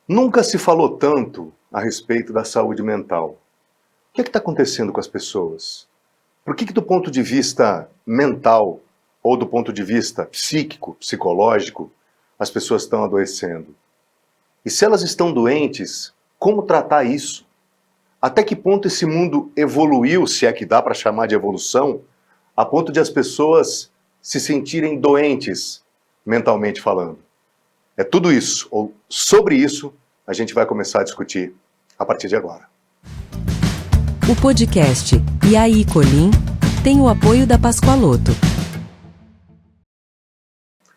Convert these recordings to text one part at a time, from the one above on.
Nunca se falou tanto a respeito da saúde mental. O que está acontecendo com as pessoas? Por que do ponto de vista mental ou do ponto de vista psíquico, psicológico, as pessoas estão adoecendo? E se elas estão doentes, como tratar isso? Até que ponto esse mundo evoluiu, se é que dá para chamar de evolução, a ponto de as pessoas se sentirem doentes, mentalmente falando? É tudo isso, ou sobre isso, a gente vai começar a discutir a partir de agora. O podcast E aí, Colim? Tem o apoio da Pascoaloto.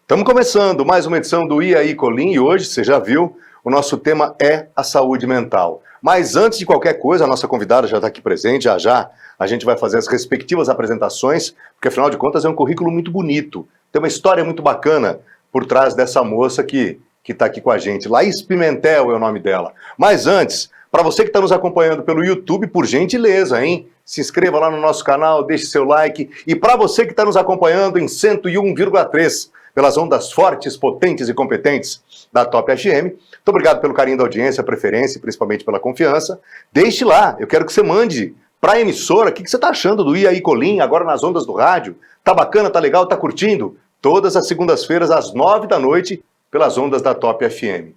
Estamos começando mais uma edição do E aí, Colim, e hoje, você já viu, o nosso tema é a saúde mental. Mas antes de qualquer coisa, a nossa convidada já está aqui presente, já a gente vai fazer as respectivas apresentações, porque afinal de contas é um currículo muito bonito, tem uma história muito bacana por trás dessa moça que está aqui com a gente. Laís Pimentel é o nome dela. Mas antes, para você que está nos acompanhando pelo YouTube, por gentileza, hein? Se inscreva lá no nosso canal, deixe seu like. E para você que está nos acompanhando em 101,3, pelas ondas fortes, potentes e competentes da Top FM, muito obrigado pelo carinho da audiência, preferência e principalmente pela confiança. Deixe lá, eu quero que você mande para a emissora o que você está achando do E aí, Colim, agora nas ondas do rádio. Tá bacana, tá legal, tá curtindo? Todas as segundas-feiras, às 9 da noite, pelas ondas da Top FM.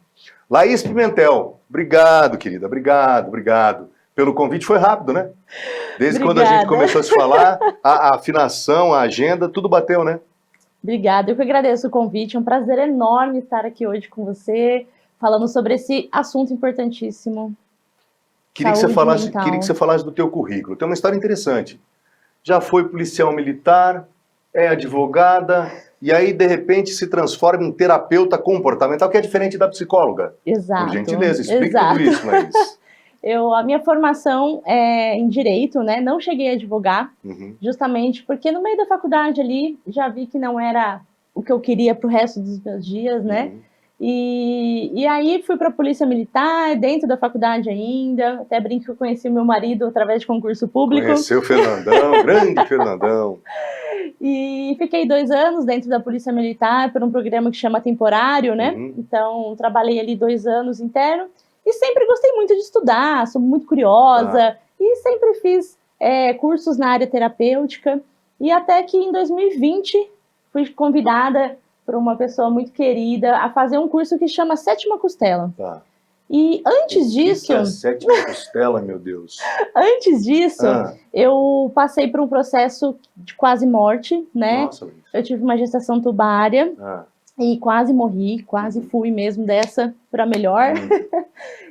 Laís Pimentel, obrigado, querida, obrigado. Pelo convite foi rápido, né? Desde quando a gente começou a se falar, a afinação, a agenda, tudo bateu, né? Obrigada, eu que agradeço o convite, é um prazer enorme estar aqui hoje com você, falando sobre esse assunto importantíssimo. Queria que você falasse do teu currículo. Tem uma história interessante. Já foi policial militar, é advogada, e aí, de repente, se transforma em terapeuta comportamental, que é diferente da psicóloga. Exato. Por gentileza, explique tudo isso, Laís. A minha formação é em Direito, né? Não cheguei a advogar, justamente porque no meio da faculdade ali, já vi que não era o que eu queria para o resto dos meus dias, né? E aí fui para a Polícia Militar, dentro da faculdade ainda, até brinco que eu conheci meu marido através de concurso público. Conheceu o Fernandão, grande Fernandão. E fiquei 2 anos dentro da Polícia Militar por um programa que chama Temporário, né? Então, trabalhei ali 2 anos inteiro e sempre gostei muito de estudar, sou muito curiosa e sempre fiz cursos na área terapêutica. E até que em 2020 fui convidada por uma pessoa muito querida a fazer um curso que chama Sétima Costela. E antes disso... que é a sétima costela, meu Deus? Antes disso, eu passei por um processo de quase morte, né? Nossa, eu tive uma gestação tubária e quase morri, quase fui mesmo dessa para melhor.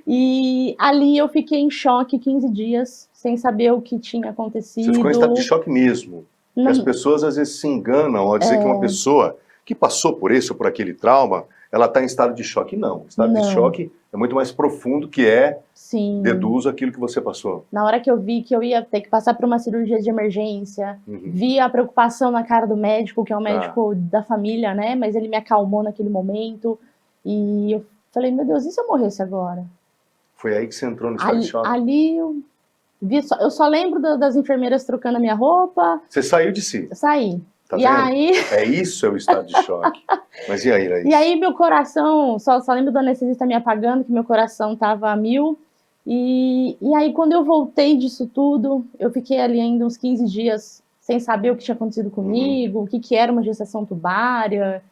E ali eu fiquei em choque 15 dias, sem saber o que tinha acontecido. Você ficou em estado de choque mesmo. As pessoas às vezes se enganam ao dizer que uma pessoa que passou por esse ou por aquele trauma, ela está em estado de choque. Não, estado de choque é muito mais profundo, que deduzo aquilo que você passou. Na hora que eu vi que eu ia ter que passar por uma cirurgia de emergência, vi a preocupação na cara do médico, que é um médico da família, né? Mas ele me acalmou naquele momento. E eu falei, meu Deus, e se eu morresse agora? Foi aí que você entrou no estado de choque? Ali eu só lembro das enfermeiras trocando a minha roupa. Você saiu de si? Saí. Tá vendo? Aí... É isso, é o estado de choque. Mas e aí, Laís? E aí meu coração, só lembro do anestesista me apagando, que meu coração tava a 1000. E aí quando eu voltei disso tudo, eu fiquei ali ainda uns 15 dias sem saber o que tinha acontecido comigo, o que era uma gestação tubária.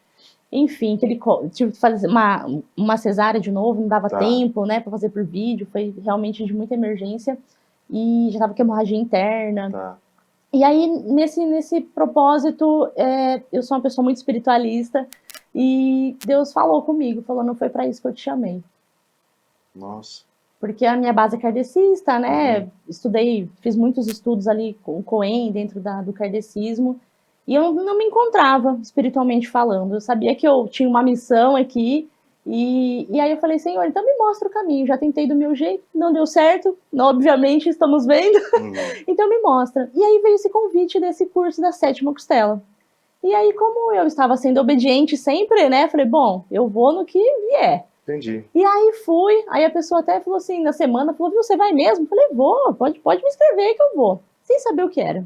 Enfim, tive que fazer uma cesárea de novo, não dava tempo, né, pra fazer por vídeo, foi realmente de muita emergência. E já tava com hemorragia interna. E aí, nesse propósito, eu sou uma pessoa muito espiritualista e Deus falou comigo, falou, não foi para isso que eu te chamei. Nossa. Porque a minha base é kardecista, né? Fiz muitos estudos ali com o Coen dentro do kardecismo e eu não me encontrava espiritualmente falando. Eu sabia que eu tinha uma missão aqui e aí eu falei, Senhor, então me mostra o caminho. Já tentei do meu jeito, não deu certo, obviamente estamos vendo, então me mostra. E aí veio esse convite desse curso da Sétima Costela. E aí, como eu estava sendo obediente sempre, né, falei, bom, eu vou no que vier. Entendi. E aí fui, aí a pessoa até falou assim, na semana, falou, viu, você vai mesmo? Eu falei, vou, pode me escrever que eu vou. Sem saber o que era.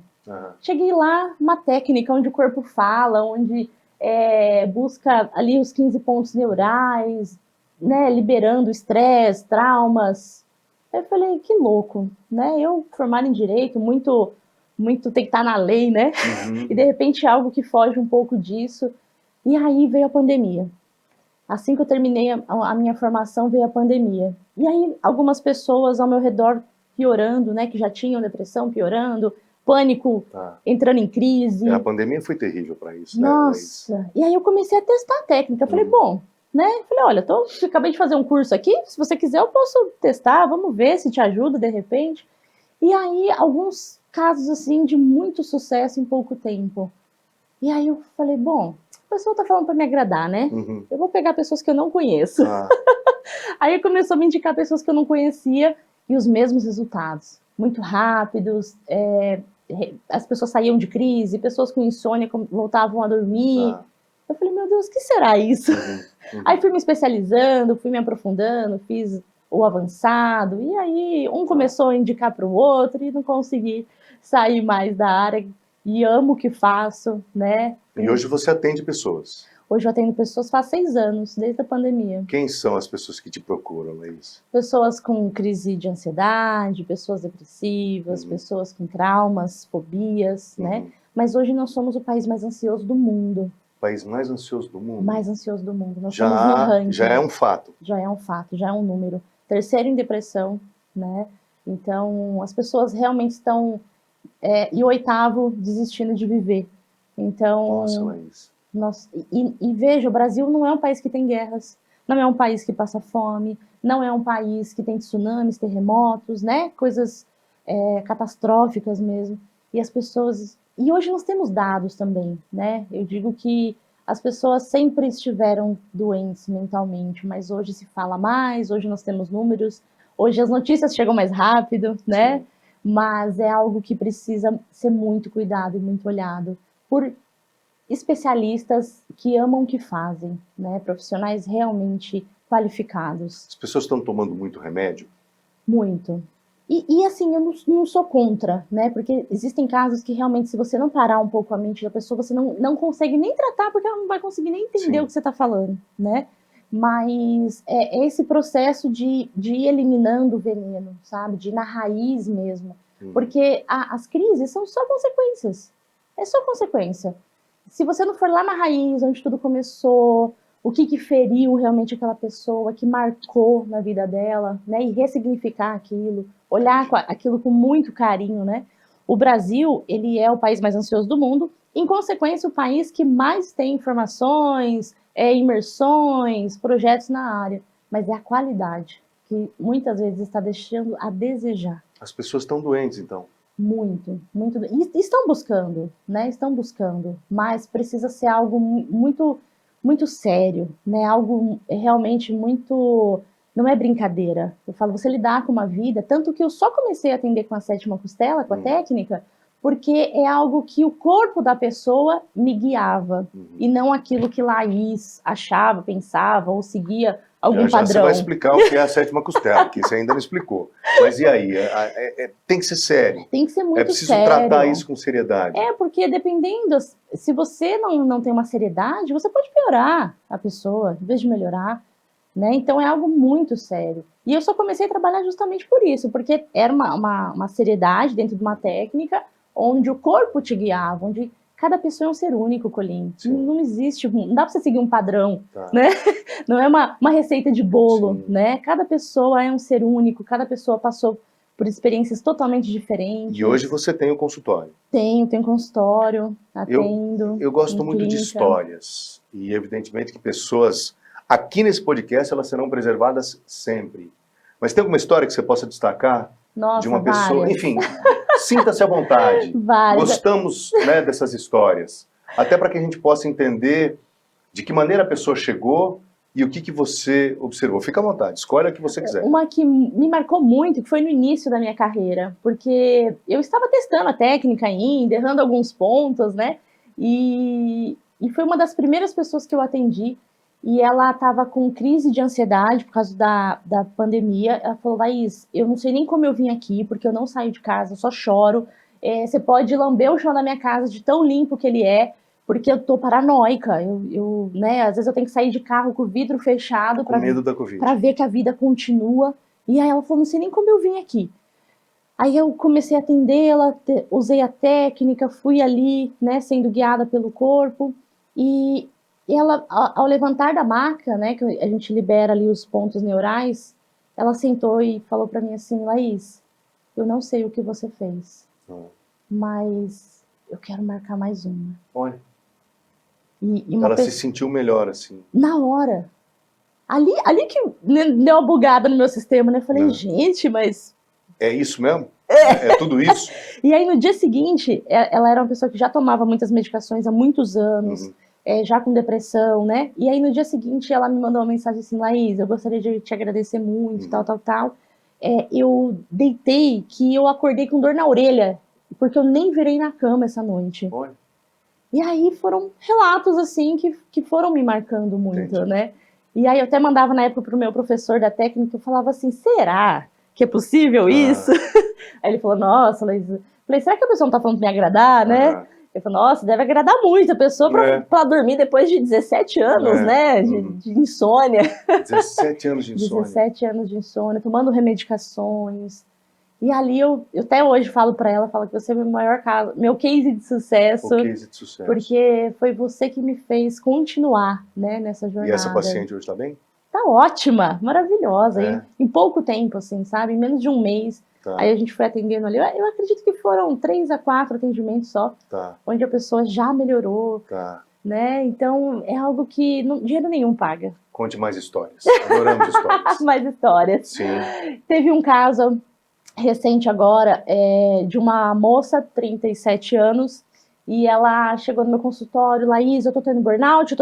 Cheguei lá, uma técnica onde o corpo fala, onde busca ali os 15 pontos neurais, né, liberando estresse, traumas. Eu falei, que louco, né? Eu formada em Direito, muito tem que estar na lei, né? Uhum. E de repente algo que foge um pouco disso. E aí veio a pandemia. Assim que eu terminei a minha formação, veio a pandemia. E aí algumas pessoas ao meu redor piorando, né? Que já tinham depressão piorando, pânico Tá. entrando em crise. A pandemia foi terrível para isso, né? Nossa! E aí eu comecei a testar a técnica. Eu falei, bom, né? Falei, olha, acabei de fazer um curso aqui, se você quiser eu posso testar, vamos ver se te ajuda de repente. E aí alguns casos assim de muito sucesso em pouco tempo. E aí eu falei, bom, a pessoa tá falando para me agradar, né? Uhum. Eu vou pegar pessoas que eu não conheço. Ah, Aí começou a me indicar pessoas que eu não conhecia e os mesmos resultados, muito rápidos. As pessoas saíam de crise, pessoas com insônia voltavam a dormir. tá. Eu falei, meu Deus, o que será isso? Uhum. Aí fui me especializando, fui me aprofundando, fiz o avançado, e aí um começou a indicar para o outro e não consegui sair mais da área. E amo o que faço, né? E hoje você atende pessoas. Hoje eu atendo pessoas faz 6 anos, desde a pandemia. Quem são as pessoas que te procuram, Laís? Pessoas com crise de ansiedade, pessoas depressivas, pessoas com traumas, fobias, né? Mas hoje nós somos o país mais ansioso do mundo. O país mais ansioso do mundo? Mais ansioso do mundo. Nós somos no ranking. Já é um fato. Já é um fato, já é um número. Terceiro em depressão, né? Então, as pessoas realmente estão... e o 8º, desistindo de viver. Então... Nossa, Laís. E veja, o Brasil não é um país que tem guerras, não é um país que passa fome, não é um país que tem tsunamis, terremotos, né? Coisas catastróficas mesmo. E as pessoas... E hoje nós temos dados também, né? Eu digo que as pessoas sempre estiveram doentes mentalmente, mas hoje se fala mais, hoje nós temos números, hoje as notícias chegam mais rápido, né? Sim. Mas é algo que precisa ser muito cuidado e muito olhado por especialistas que amam o que fazem, né? Profissionais realmente qualificados. As pessoas estão tomando muito remédio? Muito. E assim, eu não sou contra, né? Porque existem casos que realmente, se você não parar um pouco a mente da pessoa, você não consegue nem tratar, porque ela não vai conseguir nem entender o que você está falando, né? Mas é esse processo de ir eliminando o veneno, sabe? De ir na raiz mesmo. Porque as crises são só consequências. É só consequência. Se você não for lá na raiz, onde tudo começou, o que feriu realmente aquela pessoa, que marcou na vida dela, né? E ressignificar aquilo, olhar aquilo com muito carinho, né? O Brasil, ele é o país mais ansioso do mundo, em consequência, o país que mais tem informações, imersões, projetos na área. Mas é a qualidade que muitas vezes está deixando a desejar. As pessoas estão doentes, então. Muito. E estão buscando, né? Estão buscando, mas precisa ser algo muito, muito sério, né? Algo realmente muito... Não é brincadeira. Eu falo, você lidar com uma vida, tanto que eu só comecei a atender com a 7ª costela, com a técnica, porque é algo que o corpo da pessoa me guiava, e não aquilo que Laís achava, pensava, ou seguia algum padrão. Você vai explicar o que é a 7ª costela, que você ainda não explicou. Mas e aí? Tem que ser sério. Tem que ser muito sério. É preciso tratar isso com seriedade. Porque dependendo, se você não tem uma seriedade, você pode piorar a pessoa, em vez de melhorar, né? Então é algo muito sério. E eu só comecei a trabalhar justamente por isso, porque era uma seriedade dentro de uma técnica onde o corpo te guiava, onde cada pessoa é um ser único, Colim. Não existe, não dá pra você seguir um padrão, né? Não é uma receita de bolo, né? Cada pessoa é um ser único, cada pessoa passou por experiências totalmente diferentes. E hoje você tem o consultório? Tenho consultório, atendo. Eu gosto muito de histórias. E evidentemente que pessoas aqui nesse podcast, elas serão preservadas sempre. Mas tem alguma história que você possa destacar? Nossa, de uma pessoa? várias. Enfim, sinta-se à vontade. Várias. Gostamos, né, dessas histórias. Até para que a gente possa entender de que maneira a pessoa chegou e o que você observou. Fica à vontade, escolha o que você quiser. Uma que me marcou muito, que foi no início da minha carreira, porque eu estava testando a técnica ainda, errando alguns pontos, né? E foi uma das primeiras pessoas que eu atendi, e ela estava com crise de ansiedade por causa da pandemia. Ela falou, Laís, eu não sei nem como eu vim aqui, porque eu não saio de casa, eu só choro. Você pode lamber o chão da minha casa de tão limpo que ele é, porque eu tô paranoica. Né, às vezes eu tenho que sair de carro com o vidro fechado Com medo da Covid. para ver que a vida continua. E aí ela falou, não sei nem como eu vim aqui. Aí eu comecei a atendê-la, usei a técnica, fui ali, né, sendo guiada pelo corpo. E ela, ao levantar da maca, né, que a gente libera ali os pontos neurais, ela sentou e falou para mim assim, Laís, eu não sei o que você fez, mas eu quero marcar mais uma. Olha. E ela se sentiu melhor, assim. Na hora. Ali que deu uma bugada no meu sistema, né? Eu falei, gente, mas... É isso mesmo? É tudo isso? E aí, no dia seguinte, ela era uma pessoa que já tomava muitas medicações há muitos anos, já com depressão, né? E aí, no dia seguinte, ela me mandou uma mensagem assim, Laís, eu gostaria de te agradecer muito, tal. Eu deitei que eu acordei com dor na orelha, porque eu nem virei na cama essa noite. Olha. E aí foram relatos, assim, que foram me marcando muito, né? E aí eu até mandava na época pro meu professor da técnica, eu falava assim, será que é possível isso? Aí ele falou, nossa, Laís... Falei, será que a pessoa não tá falando pra me agradar, né? Ele falou, nossa, deve agradar muito a pessoa pra dormir depois de 17 anos, né? De insônia. 17 anos de insônia. 17 anos de insônia, tomando remedicações. E ali eu até hoje falo pra ela, falo que você é meu maior caso, meu case de sucesso. O case de sucesso. Porque foi você que me fez continuar, né, nessa jornada. E essa paciente hoje tá bem? Tá ótima, maravilhosa. Em pouco tempo, assim, sabe? Em menos de um mês. Aí a gente foi atendendo ali. Eu acredito que foram 3 a 4 atendimentos só. Onde a pessoa já melhorou. Né? Então, é algo que dinheiro nenhum paga. Conte mais histórias. Adoramos histórias. Mais histórias. Sim. Teve um caso recente agora, de uma moça, 37 anos, e ela chegou no meu consultório, Laís, eu tô tendo burnout,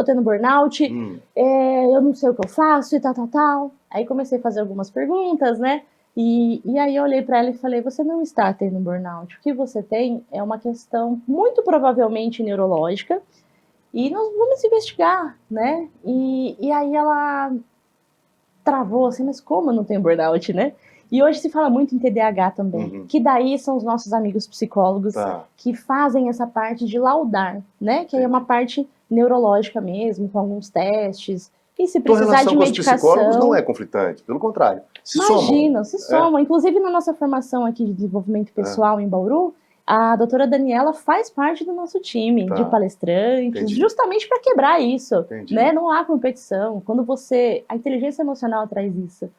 eu não sei o que eu faço e tal. Aí comecei a fazer algumas perguntas, né? E aí eu olhei para ela e falei, você não está tendo burnout, o que você tem é uma questão muito provavelmente neurológica, e nós vamos investigar, né? E aí ela travou assim, mas como eu não tenho burnout, né? E hoje se fala muito em TDAH também, que daí são os nossos amigos psicólogos que fazem essa parte de laudar, né? Que aí é uma parte neurológica mesmo, com alguns testes. E se precisar de medicação... com os psicólogos não é conflitante, pelo contrário. Se somam. Inclusive na nossa formação aqui de desenvolvimento pessoal em Bauru, a doutora Daniela faz parte do nosso time de palestrantes, justamente para quebrar isso, né? Não há competição. Quando a inteligência emocional traz isso.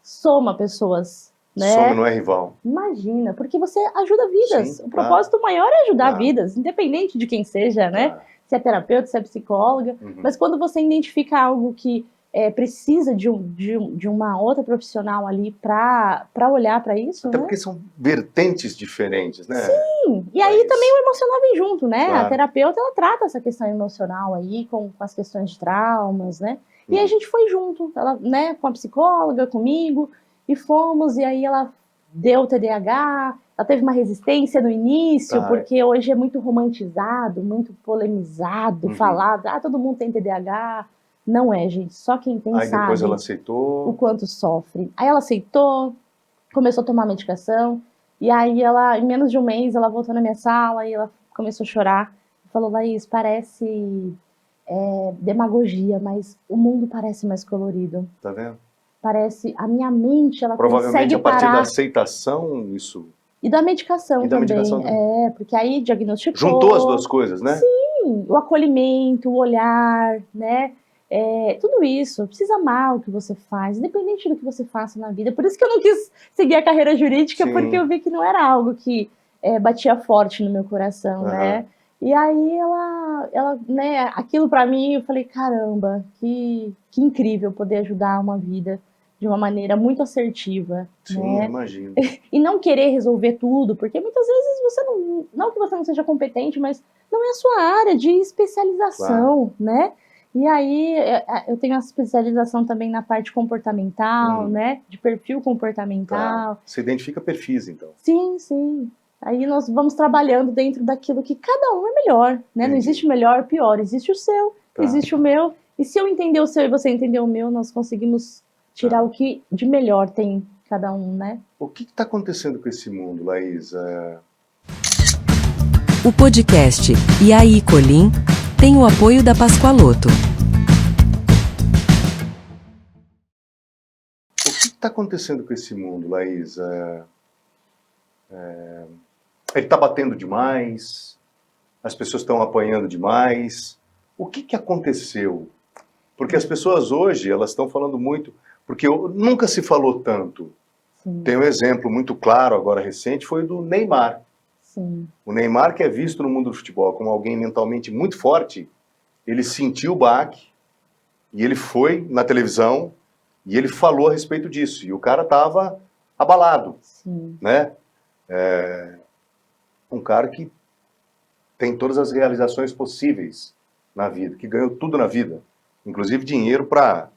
Soma pessoas, né? Soma, não é rival. Imagina, porque você ajuda vidas. O propósito maior é ajudar vidas, independente de quem seja, né? Se é terapeuta, se é psicóloga. Mas quando você identifica algo que precisa de uma outra profissional ali para olhar para isso, até né? porque são vertentes diferentes, né? Sim, e aí também o emocional vem junto, né? A terapeuta, ela trata essa questão emocional aí com as questões de traumas, né? E aí a gente foi junto, ela, né, com a psicóloga, comigo, e fomos, e aí ela deu TDAH, ela teve uma resistência no início, porque hoje é muito romantizado, muito polemizado, falado, todo mundo tem TDAH. Não é, gente, só quem tem sabe. Aí depois ela aceitou. O quanto sofre. Aí ela aceitou, começou a tomar medicação, e aí ela, em menos de um mês, ela voltou na minha sala e ela começou a chorar. Falou, Laís, parece demagogia, mas o mundo parece mais colorido. Tá vendo? Parece, a minha mente, ela provavelmente consegue parar. A partir da aceitação, isso... E da medicação também. Medicação também. Porque aí diagnosticou... Juntou as duas coisas, né? Sim, o acolhimento, o olhar, né? Tudo isso, precisa amar o que você faz, independente do que você faça na vida. Por isso que eu não quis seguir a carreira jurídica, porque eu vi que não era algo que batia forte no meu coração, né? E aí ela né, aquilo pra mim, eu falei, caramba, que incrível poder ajudar uma vida de uma maneira muito assertiva. Sim, né? imagino. E não querer resolver tudo, porque muitas vezes você não que você não seja competente, mas não é a sua área de especialização, né? E aí eu tenho a especialização também na parte comportamental, né? De perfil comportamental. Você identifica perfis, então. Sim, sim. Aí nós vamos trabalhando dentro daquilo que cada um é melhor, né? Entendi. Não existe melhor ou pior, existe o seu, existe o meu. E se eu entender o seu e você entender o meu, nós conseguimos tirar o que de melhor tem cada um, né? O que está acontecendo com esse mundo, Laís? O podcast E aí, Colim? Tem o apoio da Pascoaloto. O que está acontecendo com esse mundo, Laís? Ele está batendo demais? As pessoas estão apanhando demais? O que aconteceu? Porque as pessoas hoje, elas estão falando muito, porque nunca se falou tanto. Sim. Tem um exemplo muito claro, agora recente, foi o do Neymar. Sim. O Neymar, que é visto no mundo do futebol como alguém mentalmente muito forte, ele sentiu o baque e ele foi na televisão e ele falou a respeito disso. E o cara estava abalado, Sim. né? Um cara que tem todas as realizações possíveis na vida, que ganhou tudo na vida, inclusive dinheiro para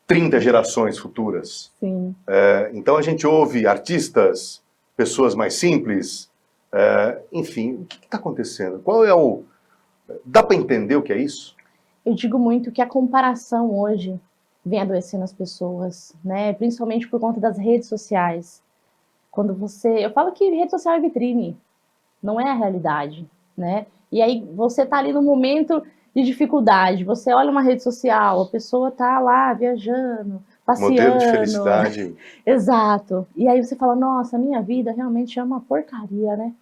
30 gerações futuras. Sim. Então a gente ouve artistas, pessoas mais simples, enfim, o que está acontecendo? Dá para entender o que é isso? Eu digo muito que a comparação hoje vem adoecendo as pessoas, né? Principalmente por conta das redes sociais. Eu falo que rede social é vitrine, não é a realidade, né? E aí você tá ali no momento de dificuldade, você olha uma rede social, a pessoa tá lá viajando, passeando. Modelo de felicidade. Exato. E aí você fala, nossa, a minha vida realmente é uma porcaria, né?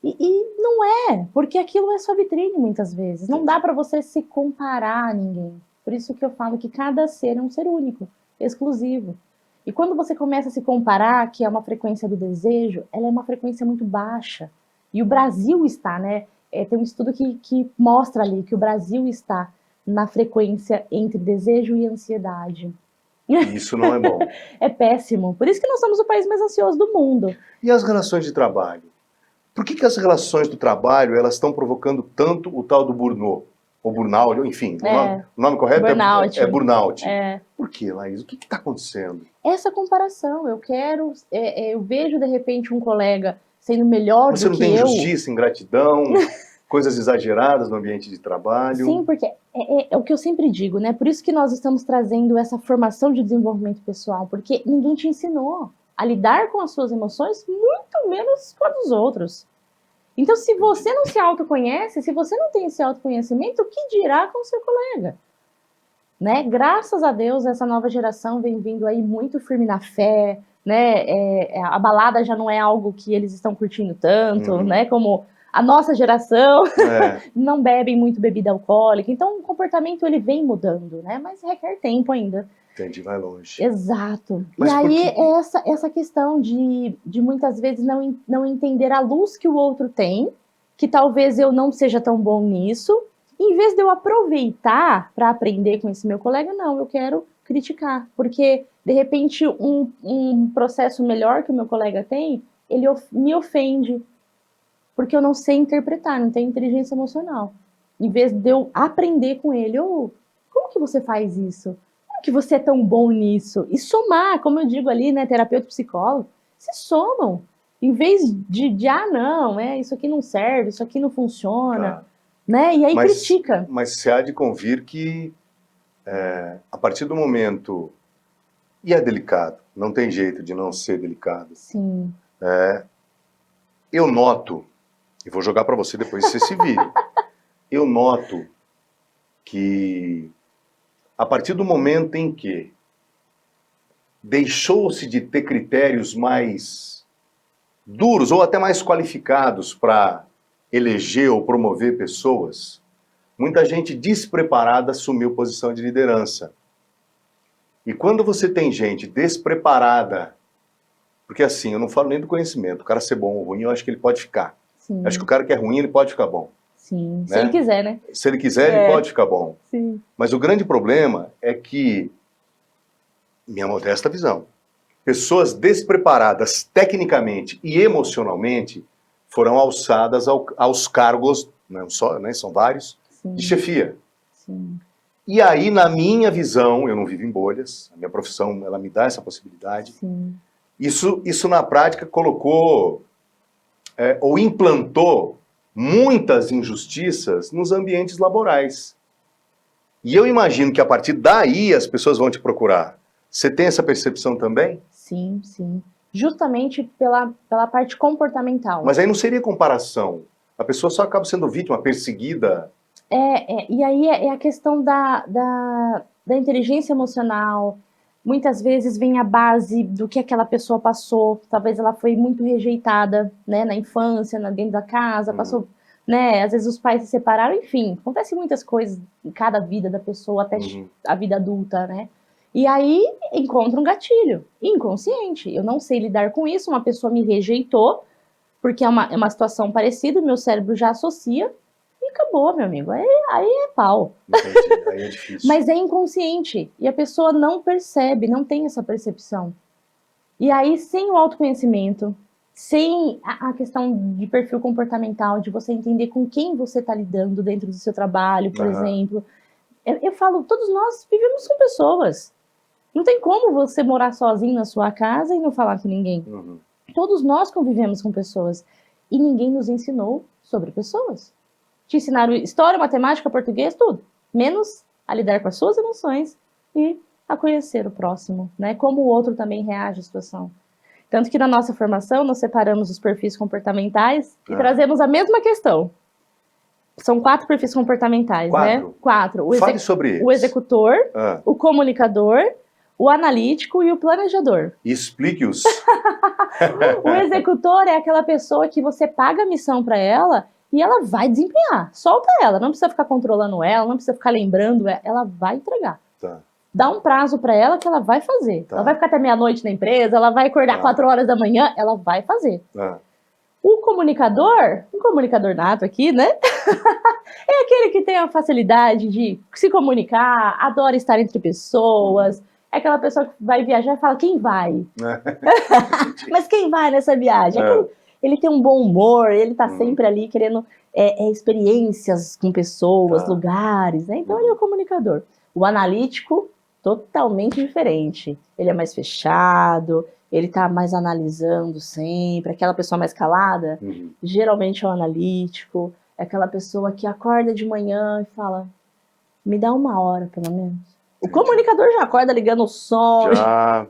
E não é, porque aquilo é só vitrine muitas vezes. Não dá para você se comparar a ninguém. Por isso que eu falo que cada ser é um ser único, exclusivo. E quando você começa a se comparar, que é uma frequência do desejo, ela é uma frequência muito baixa. E o Brasil está, né? Tem um estudo que mostra ali que o Brasil está na frequência entre desejo e ansiedade. E isso não é bom. É péssimo. Por isso que nós somos o país mais ansioso do mundo. E as relações de trabalho? Por que as relações do trabalho elas estão provocando tanto o tal do burnout? Ou burnout, enfim, o nome correto burnout. é burnout. É. Por que, Laís? O que está acontecendo? Essa comparação, eu vejo de repente um colega sendo melhor Você do que não tem eu. justiça, ingratidão, coisas exageradas no ambiente de trabalho? Sim, porque é o que eu sempre digo, né? Por isso que nós estamos trazendo essa formação de desenvolvimento pessoal, porque ninguém te ensinou a lidar com as suas emoções, muito menos com a dos outros. Então, se você não se autoconhece, se você não tem esse autoconhecimento, o que dirá com o seu colega? Né? Graças a Deus, essa nova geração vem vindo aí muito firme na fé, né? A balada já não é algo que eles estão curtindo tanto, né? Como a nossa geração não bebem muito bebida alcoólica. Então, o comportamento ele vem mudando, né? Mas requer tempo ainda. Entendi, vai longe. Exato. Mas e aí, essa questão de muitas vezes não entender a luz que o outro tem, que talvez eu não seja tão bom nisso, em vez de eu aproveitar para aprender com esse meu colega, não, eu quero criticar. Porque, de repente, um processo melhor que o meu colega tem, ele me ofende, porque eu não sei interpretar, não tenho inteligência emocional. Em vez de eu aprender com ele, como que você faz isso? Como que você é tão bom nisso? E somar, como eu digo ali, né, terapeuta e psicólogo, se somam. Em vez de não, isso aqui não serve, isso aqui não funciona, né? E aí critica. Mas se há de convir que, a partir do momento, e é delicado, não tem jeito de não ser delicado. Sim. Eu noto, e vou jogar para você depois você se vire, eu noto que a partir do momento em que deixou-se de ter critérios mais duros ou até mais qualificados para eleger ou promover pessoas, muita gente despreparada assumiu posição de liderança. E quando você tem gente despreparada, porque assim, eu não falo nem do conhecimento, o cara ser bom ou ruim, eu acho que ele pode ficar. Sim. Acho que o cara que é ruim, ele pode ficar bom. Sim, né? Se ele quiser, né? Se ele quiser, ele pode ficar bom. Sim. Mas o grande problema é que, minha modesta visão, pessoas despreparadas tecnicamente e emocionalmente foram alçadas aos cargos, não só, né, são vários, de chefia. Sim. E aí, na minha visão, eu não vivo em bolhas, a minha profissão ela me dá essa possibilidade. Sim. Isso na prática colocou ou implantou muitas injustiças nos ambientes laborais. E eu imagino que a partir daí as pessoas vão te procurar. Você tem essa percepção também? Sim, sim. Justamente pela parte comportamental. Mas aí não seria comparação. A pessoa só acaba sendo vítima, perseguida. E aí é a questão da inteligência emocional. Muitas vezes vem a base do que aquela pessoa passou. Talvez ela foi muito rejeitada, né, na infância, dentro da casa, passou, né, às vezes os pais se separaram, enfim, acontece muitas coisas em cada vida da pessoa, até a vida adulta, né? E aí encontra um gatilho inconsciente. Eu não sei lidar com isso, uma pessoa me rejeitou, porque é uma situação parecida, meu cérebro já associa, e acabou, meu amigo. Aí é pau. Entendi, aí é difícil. Mas é inconsciente. E a pessoa não percebe, não tem essa percepção. E aí, sem o autoconhecimento, sem a questão de perfil comportamental, de você entender com quem você está lidando dentro do seu trabalho, por exemplo. Eu falo, todos nós vivemos com pessoas. Não tem como você morar sozinho na sua casa e não falar com ninguém. Todos nós convivemos com pessoas. E ninguém nos ensinou sobre pessoas. Te ensinaram história, matemática, português, tudo. Menos a lidar com as suas emoções e a conhecer o próximo, né? Como o outro também reage à situação. Tanto que na nossa formação nós separamos os perfis comportamentais e trazemos a mesma questão. São 4 perfis comportamentais, né? 4. Fale sobre eles. O executor, o comunicador, o analítico e o planejador. Explique-os. O executor é aquela pessoa que você paga a missão para ela e ela vai desempenhar. Solta ela, não precisa ficar controlando ela, não precisa ficar lembrando ela vai entregar. Dá um prazo para ela que ela vai fazer. Ela vai ficar até meia-noite na empresa, ela vai acordar 4 horas da manhã, ela vai fazer. O comunicador, um comunicador nato aqui, né? É aquele que tem a facilidade de se comunicar, adora estar entre pessoas. É aquela pessoa que vai viajar e fala, quem vai? Mas quem vai nessa viagem? Ele tem um bom humor, ele tá sempre ali querendo experiências com pessoas, lugares, né? Então ele é o comunicador. O analítico, totalmente diferente. Ele é mais fechado, ele tá mais analisando sempre. Aquela pessoa mais calada, geralmente é o analítico. É aquela pessoa que acorda de manhã e fala, me dá 1 hora, pelo menos. O comunicador já acorda ligando o som. Já.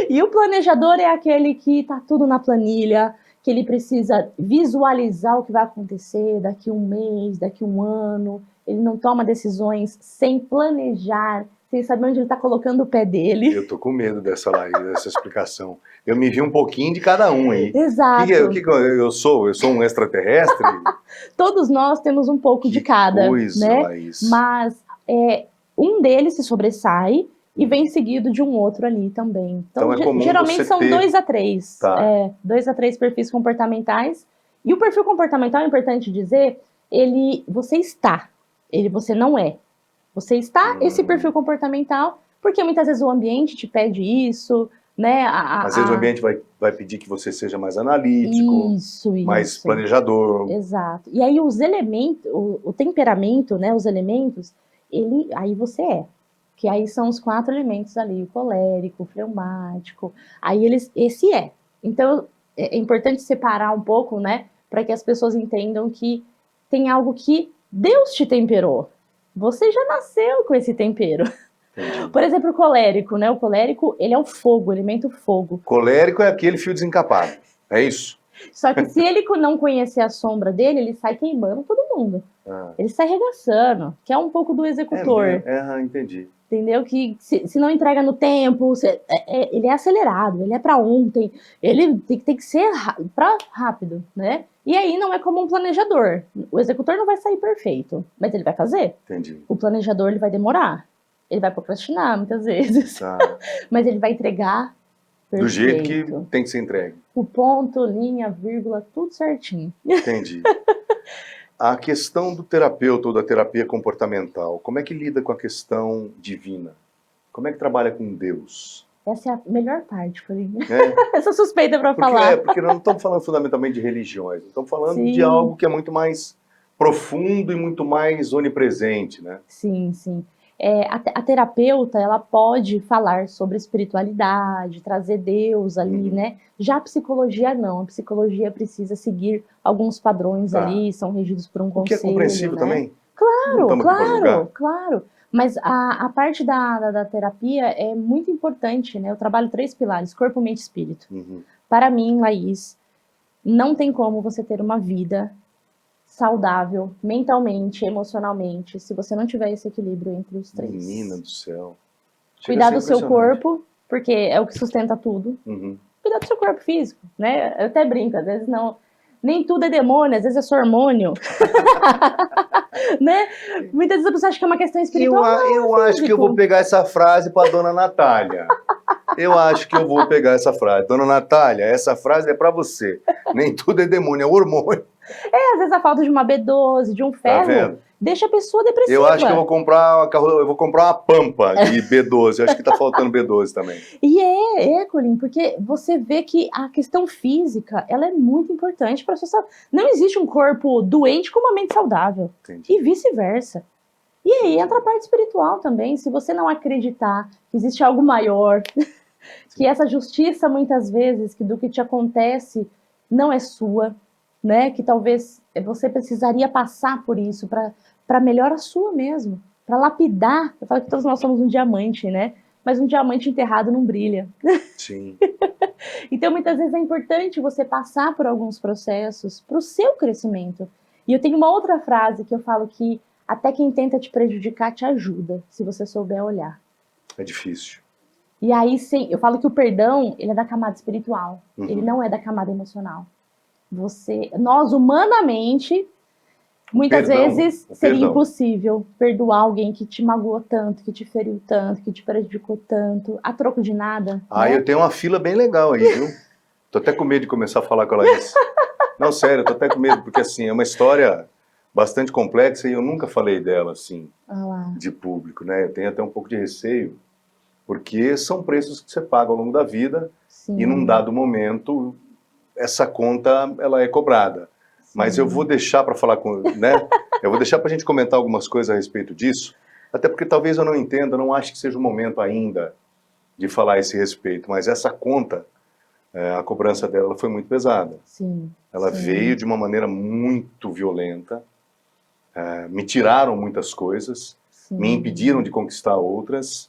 E o planejador é aquele que tá tudo na planilha, que ele precisa visualizar o que vai acontecer daqui 1 mês, daqui 1 ano. Ele não toma decisões sem planejar, sem saber onde ele tá colocando o pé dele. Eu tô com medo dessa explicação. Eu me vi um pouquinho de cada um aí. Exato. O que eu sou? Eu sou um extraterrestre? Todos nós temos um pouco de cada, coisa, né? Laís. Mas um deles se sobressai e vem seguido de um outro ali também. Então é comum geralmente são ter... 2 a 3. 2 a 3 perfis comportamentais. E o perfil comportamental, é importante dizer, você está, você não é. Você está esse perfil comportamental, porque muitas vezes o ambiente te pede isso, né? Às vezes o ambiente vai pedir que você seja mais analítico, mais planejador. Exato. E aí os elementos, o temperamento, né? Os elementos, aí você é. Que aí são os 4 elementos ali, o colérico, o fleumático, aí esse é. Então, é importante separar um pouco, né, para que as pessoas entendam que tem algo que Deus te temperou. Você já nasceu com esse tempero. Entendi. Por exemplo, o colérico, né, o colérico, ele é o fogo, o elemento fogo. Colérico é aquele fio desencapado, é isso? Só que se ele não conhecer a sombra dele, ele sai queimando todo mundo. Ele sai regaçando, que é um pouco do executor. Entendi. Entendeu? Que se não entrega no tempo, ele é acelerado, ele é para ontem, ele tem que ser rápido, né? E aí não é como um planejador. O executor não vai sair perfeito, mas ele vai fazer. Entendi. O planejador, ele vai demorar. Ele vai procrastinar muitas vezes. Mas ele vai entregar perfeito. Do jeito que tem que ser entregue. O ponto, linha, vírgula, tudo certinho. Entendi. A questão do terapeuta ou da terapia comportamental, como é que lida com a questão divina? Como é que trabalha com Deus? Essa é a melhor parte, Paulinho. Essa suspeita para falar. Porque nós não estamos falando fundamentalmente de religiões, estamos falando de algo que é muito mais profundo e muito mais onipresente, né? Sim, sim. A terapeuta, ela pode falar sobre espiritualidade, trazer Deus ali, né? Já a psicologia não. A psicologia precisa seguir alguns padrões ali, são regidos por um conselho. O que é compreensível, né? Também? Claro. Mas a parte da terapia é muito importante, né? Eu trabalho 3 pilares, corpo, mente e espírito. Para mim, Laís, Não tem como você ter uma vida saudável, mentalmente, emocionalmente, se você não tiver esse equilíbrio entre os três. Menina do céu. Chega Cuidar a ser do seu impressionante. corpo, porque é o que sustenta tudo. Uhum. Cuidar do seu corpo físico, né? Eu até brinco, às vezes não... Nem tudo é demônio, às vezes é só hormônio. Né? Muitas vezes a pessoa acha que é uma questão espiritual. Eu acho que eu vou pegar essa frase para dona Natália. Eu acho que eu vou pegar essa frase. Dona Natália, essa frase é para você. Nem tudo é demônio, é hormônio. Às vezes a falta de uma B12, de um Tá ferro, vendo? deixa a pessoa depressiva. Eu acho que eu vou comprar uma Pampa de B12. Eu acho que tá faltando B12 também. E Colin, porque você vê que a questão física, ela é muito importante para a sua saúde. Não existe um corpo doente com uma mente saudável. Entendi. E vice-versa. E aí entra a parte espiritual também. Se você não acreditar que existe algo maior, que essa justiça, muitas vezes, que do que te acontece não é sua, né? Que talvez você precisaria passar por isso para melhora sua mesmo, para lapidar. Eu falo que todos nós somos um diamante, né? Mas um diamante enterrado não brilha. Sim. Então, muitas vezes é importante você passar por alguns processos para o seu crescimento. E eu tenho uma outra frase que eu falo que até quem tenta te prejudicar te ajuda, se você souber olhar. É difícil. E aí, sim, eu falo que o perdão, ele é da camada espiritual. Uhum. Ele não é da camada emocional. Nós, humanamente, muitas vezes seria impossível perdoar alguém que te magoou tanto, que te feriu tanto, que te prejudicou tanto, a troco de nada. Né? Eu tenho uma fila bem legal aí, viu? Tô até com medo de começar a falar com ela isso. Não, sério, eu tô até com medo, porque assim, é uma história bastante complexa e eu nunca falei dela, assim, de público, né? Eu tenho até um pouco de receio, porque são preços que você paga ao longo da vida. Sim. E num dado momento, essa conta, ela é cobrada. Sim. Mas eu vou deixar para falar com, né? Eu vou deixar para a gente comentar algumas coisas a respeito disso, até porque talvez eu não entenda, não acho que seja o momento ainda de falar a esse respeito, mas essa conta, a cobrança dela foi muito pesada. Sim. Ela veio de uma maneira muito violenta, me tiraram muitas coisas, me impediram de conquistar outras,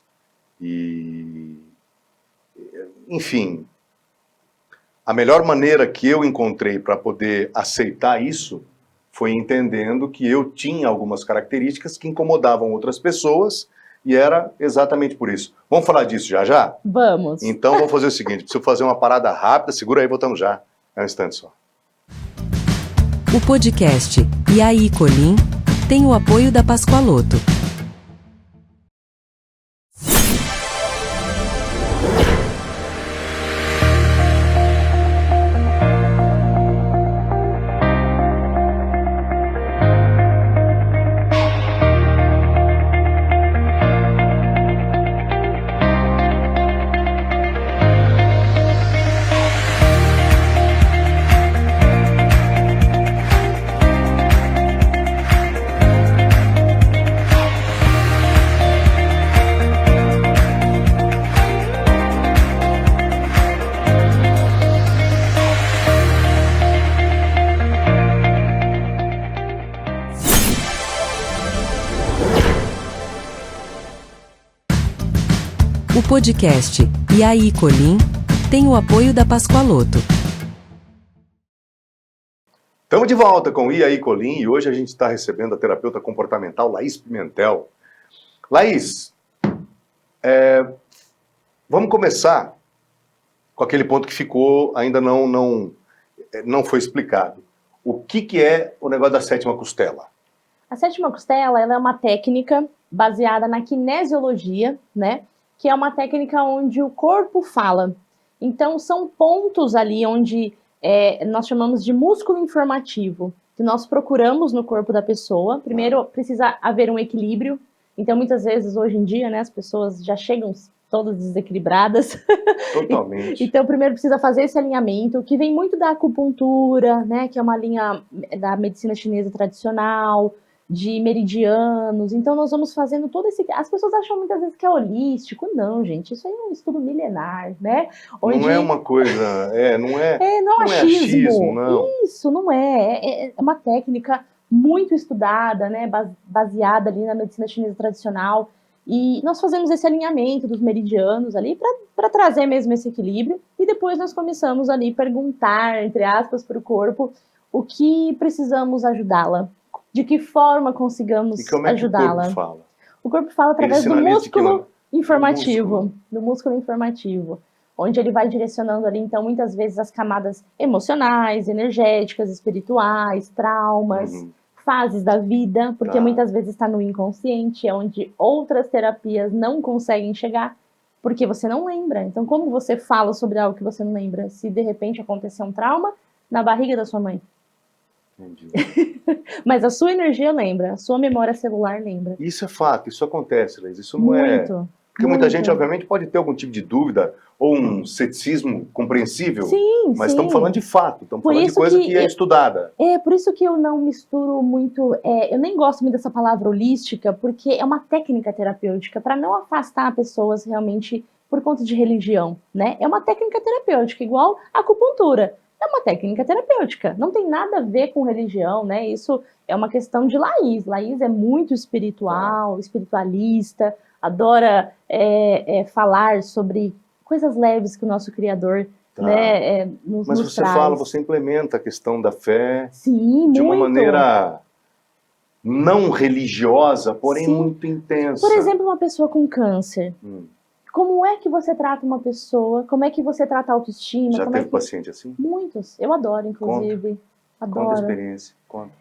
e, enfim, a melhor maneira que eu encontrei para poder aceitar isso foi entendendo que eu tinha algumas características que incomodavam outras pessoas e era exatamente por isso. Vamos falar disso já já? Vamos. Então vamos fazer o seguinte, preciso fazer uma parada rápida, segura aí, voltamos já. É um instante só. O podcast E aí, Colin tem o apoio da Pascoaloto. O podcast E aí, Colin tem o apoio da Pascoaloto. Estamos de volta com E aí, Colin, e hoje a gente está recebendo a terapeuta comportamental Laís Pimentel. Laís, vamos começar com aquele ponto que ficou, ainda não foi explicado. O que é o negócio da sétima costela? A sétima costela, ela é uma técnica baseada na kinesiologia, né? Que é uma técnica onde o corpo fala. Então, são pontos ali onde nós chamamos de músculo informativo, que nós procuramos no corpo da pessoa. Primeiro, precisa haver um equilíbrio. Então, muitas vezes, hoje em dia, né, as pessoas já chegam todas desequilibradas. Totalmente. Então, primeiro precisa fazer esse alinhamento, que vem muito da acupuntura, né, que é uma linha da medicina chinesa tradicional, de meridianos. Então nós vamos fazendo todo esse... As pessoas acham muitas vezes que é holístico. Não, gente, isso aí é um estudo milenar, né? Onde... Não é uma coisa... não é achismo. Não. Isso, não é. É uma técnica muito estudada, né? Baseada ali na medicina chinesa tradicional. E nós fazemos esse alinhamento dos meridianos ali para trazer mesmo esse equilíbrio. E depois nós começamos ali a perguntar, entre aspas, para o corpo o que precisamos ajudá-la. De que forma consigamos E como é que o ajudá-la. corpo fala? O corpo fala através do sinaliza de que músculo informativo. músculo. Do músculo informativo. Onde ele vai direcionando ali, então, muitas vezes as camadas emocionais, energéticas, espirituais, traumas, fases da vida, porque Tá. muitas vezes está no inconsciente, é onde outras terapias não conseguem chegar, porque você não lembra. Então, como você fala sobre algo que você não lembra? Se de repente acontecer um trauma na barriga da sua mãe. Entendi. Mas a sua energia lembra, a sua memória celular lembra. Isso é fato, isso acontece, Laís. Isso não é... Muito. Porque muita muito. gente, obviamente, pode ter algum tipo de dúvida ou um ceticismo compreensível. Sim, Mas sim. estamos falando de fato, estamos Por falando de isso coisa que que é estudada. É, por isso que eu não misturo muito, eu nem gosto muito dessa palavra holística, porque é uma técnica terapêutica, para não afastar pessoas realmente por conta de religião, né? É uma técnica terapêutica, igual a acupuntura. É uma técnica terapêutica, não tem nada a ver com religião, né? Isso é uma questão de Laís. Laís é muito espiritual, espiritualista, adora falar sobre coisas leves que o nosso Criador Tá. né, nos Mas nos você traz. fala, você implementa a questão da fé Sim, de uma muito. maneira não religiosa, porém Sim. muito intensa. Por exemplo, uma pessoa com câncer. Hum. Como é que você trata uma pessoa? Como é que você trata a autoestima? Já Como teve é que... paciente assim? Muitos. Eu adoro, inclusive. Conta a Adoro. experiência. Conta.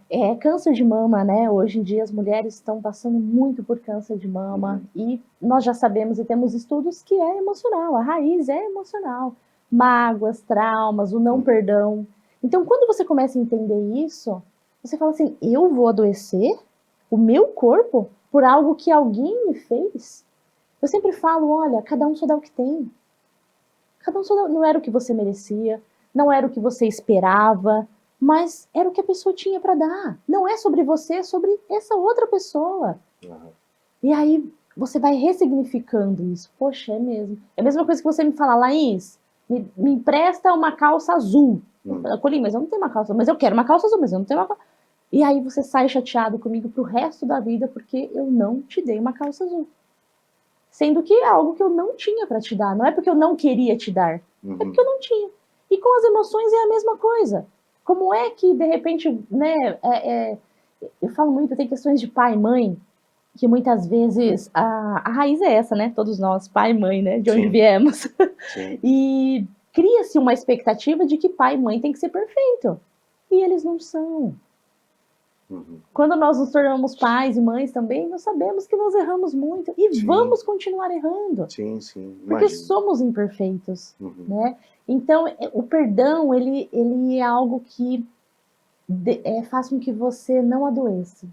Câncer de mama, né? Hoje em dia as mulheres estão passando muito por câncer de mama. E nós já sabemos e temos estudos que é emocional. A raiz é emocional. Mágoas, traumas, o não perdão. Então, quando você começa a entender isso, você fala assim, eu vou adoecer o meu corpo por algo que alguém me fez? Eu sempre falo, olha, cada um só dá o que tem. Cada um só dá... Não era o que você merecia, não era o que você esperava, mas era o que a pessoa tinha para dar. Não é sobre você, é sobre essa outra pessoa. Uhum. E aí você vai ressignificando isso. Poxa, é mesmo. É a mesma coisa que você me fala, Laís, me empresta uma calça azul. Colim, mas eu não tenho uma calça, mas eu quero uma calça azul, mas eu não tenho uma calça. E aí você sai chateado comigo pro resto da vida porque eu não te dei uma calça azul. Sendo que é algo que eu não tinha para te dar. Não é porque eu não queria te dar, é porque eu não tinha. E com as emoções é a mesma coisa. Como é que, de repente, né, eu falo muito, tem questões de pai e mãe, que muitas vezes a raiz é essa, né? Todos nós, pai e mãe, né? De onde Sim. viemos. Sim. E cria-se uma expectativa de que pai e mãe tem que ser perfeito. E eles não são. Quando nós nos tornamos pais e mães também, nós sabemos que nós erramos muito. E Sim. vamos continuar errando. Sim, sim. Porque Imagino. somos imperfeitos, né? Então, o perdão, ele é algo que faz com que você não adoeça.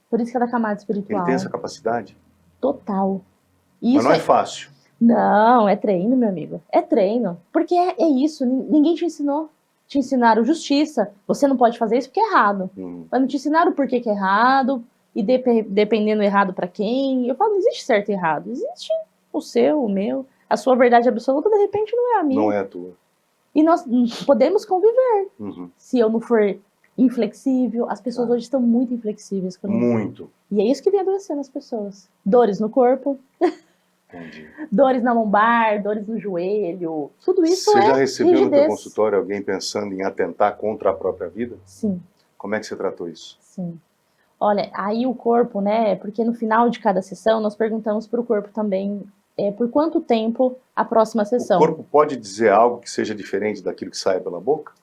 Por isso que é da camada espiritual. Ele tem essa capacidade? Total. Mas Isso não é fácil. Não, é treino, meu amigo. É treino. Porque é isso, ninguém te ensinou. Te ensinaram justiça. Você não pode fazer isso porque é errado. Mas não te ensinaram por que é errado. E dependendo errado pra quem. Eu falo, não existe certo e errado. Existe o seu, o meu. A sua verdade absoluta, de repente, não é a minha. Não é a tua. E nós podemos conviver. Se eu não for inflexível. As pessoas hoje estão muito inflexíveis comigo. Muito. E é isso que vem adoecendo as pessoas. Dores no corpo. Entendi. Dores na lombar, dores no joelho. Tudo isso Você é já recebeu no teu rigidez. consultório alguém pensando em atentar contra a própria vida? Sim, Como é que você tratou isso? sim. Olha, aí o corpo, né? Porque no final de cada sessão nós perguntamos para o corpo também por quanto tempo a próxima sessão. O corpo pode dizer algo que seja diferente daquilo que sai pela boca?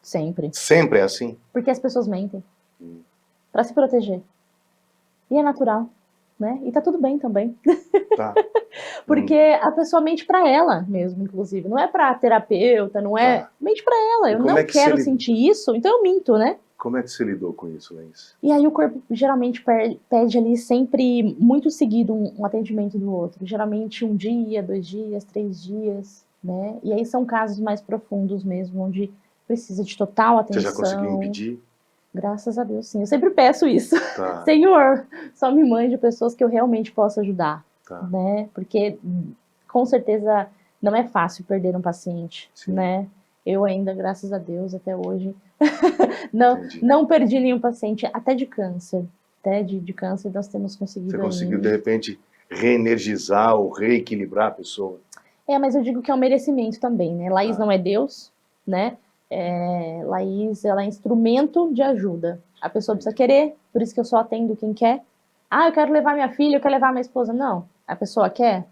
Sempre. Sempre é assim? Porque as pessoas mentem. Para se proteger. E é natural, né? E tá tudo bem também. Tá. Porque a pessoa mente pra ela mesmo, inclusive. Não é pra terapeuta, não é... Tá. Mente pra ela. E Eu como não é que quero se- sentir isso, então eu minto, né? Como é que você lidou com isso, Laís? E aí o corpo geralmente pede ali sempre muito seguido um atendimento do outro. Geralmente 1 dia, 2 dias, 3 dias, né? E aí são casos mais profundos mesmo, onde precisa de total Você atenção. já conseguiu impedir? Graças a Deus, sim. Eu sempre peço isso. Tá. Senhor, só me mande pessoas que eu realmente possa ajudar, Tá. né? Porque com certeza não é fácil perder um paciente, Sim. né? Eu ainda, graças a Deus, até hoje, Entendi. não perdi nenhum paciente, até de câncer. Até de câncer nós temos conseguido Você conseguiu, ainda. de repente, reenergizar ou reequilibrar a pessoa. Mas eu digo que é um merecimento também, né? Laís não é Deus, né? Laís, ela é instrumento de ajuda. A pessoa precisa querer, por isso que eu só atendo quem quer. Eu quero levar minha filha, eu quero levar minha esposa. Não, a pessoa quer.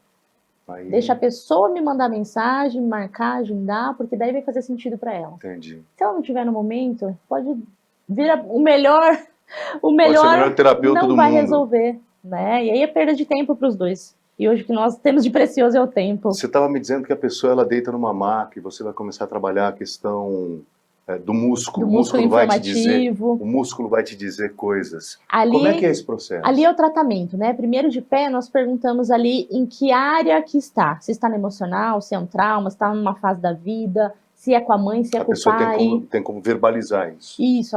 Aí, Deixa a pessoa me mandar mensagem, marcar, agendar, porque daí vai fazer sentido para ela. entendi. Se ela não tiver no momento, pode vir o melhor Pode ser o melhor terapeuta não do vai mundo. resolver, né? E aí é perda de tempo para os dois. E hoje o que nós temos de precioso é o tempo. Você estava me dizendo que a pessoa ela deita numa maca e você vai começar a trabalhar a questão do músculo. Do músculo vai te dizer, informativo. o músculo vai te dizer coisas. Ali, Como é que é esse processo? Ali é o tratamento, né? Primeiro de pé, nós perguntamos ali em que área que está. Se está no emocional, se é um trauma, se está numa fase da vida, se é com a mãe, se é A com o pessoa pai. tem como verbalizar isso. Isso,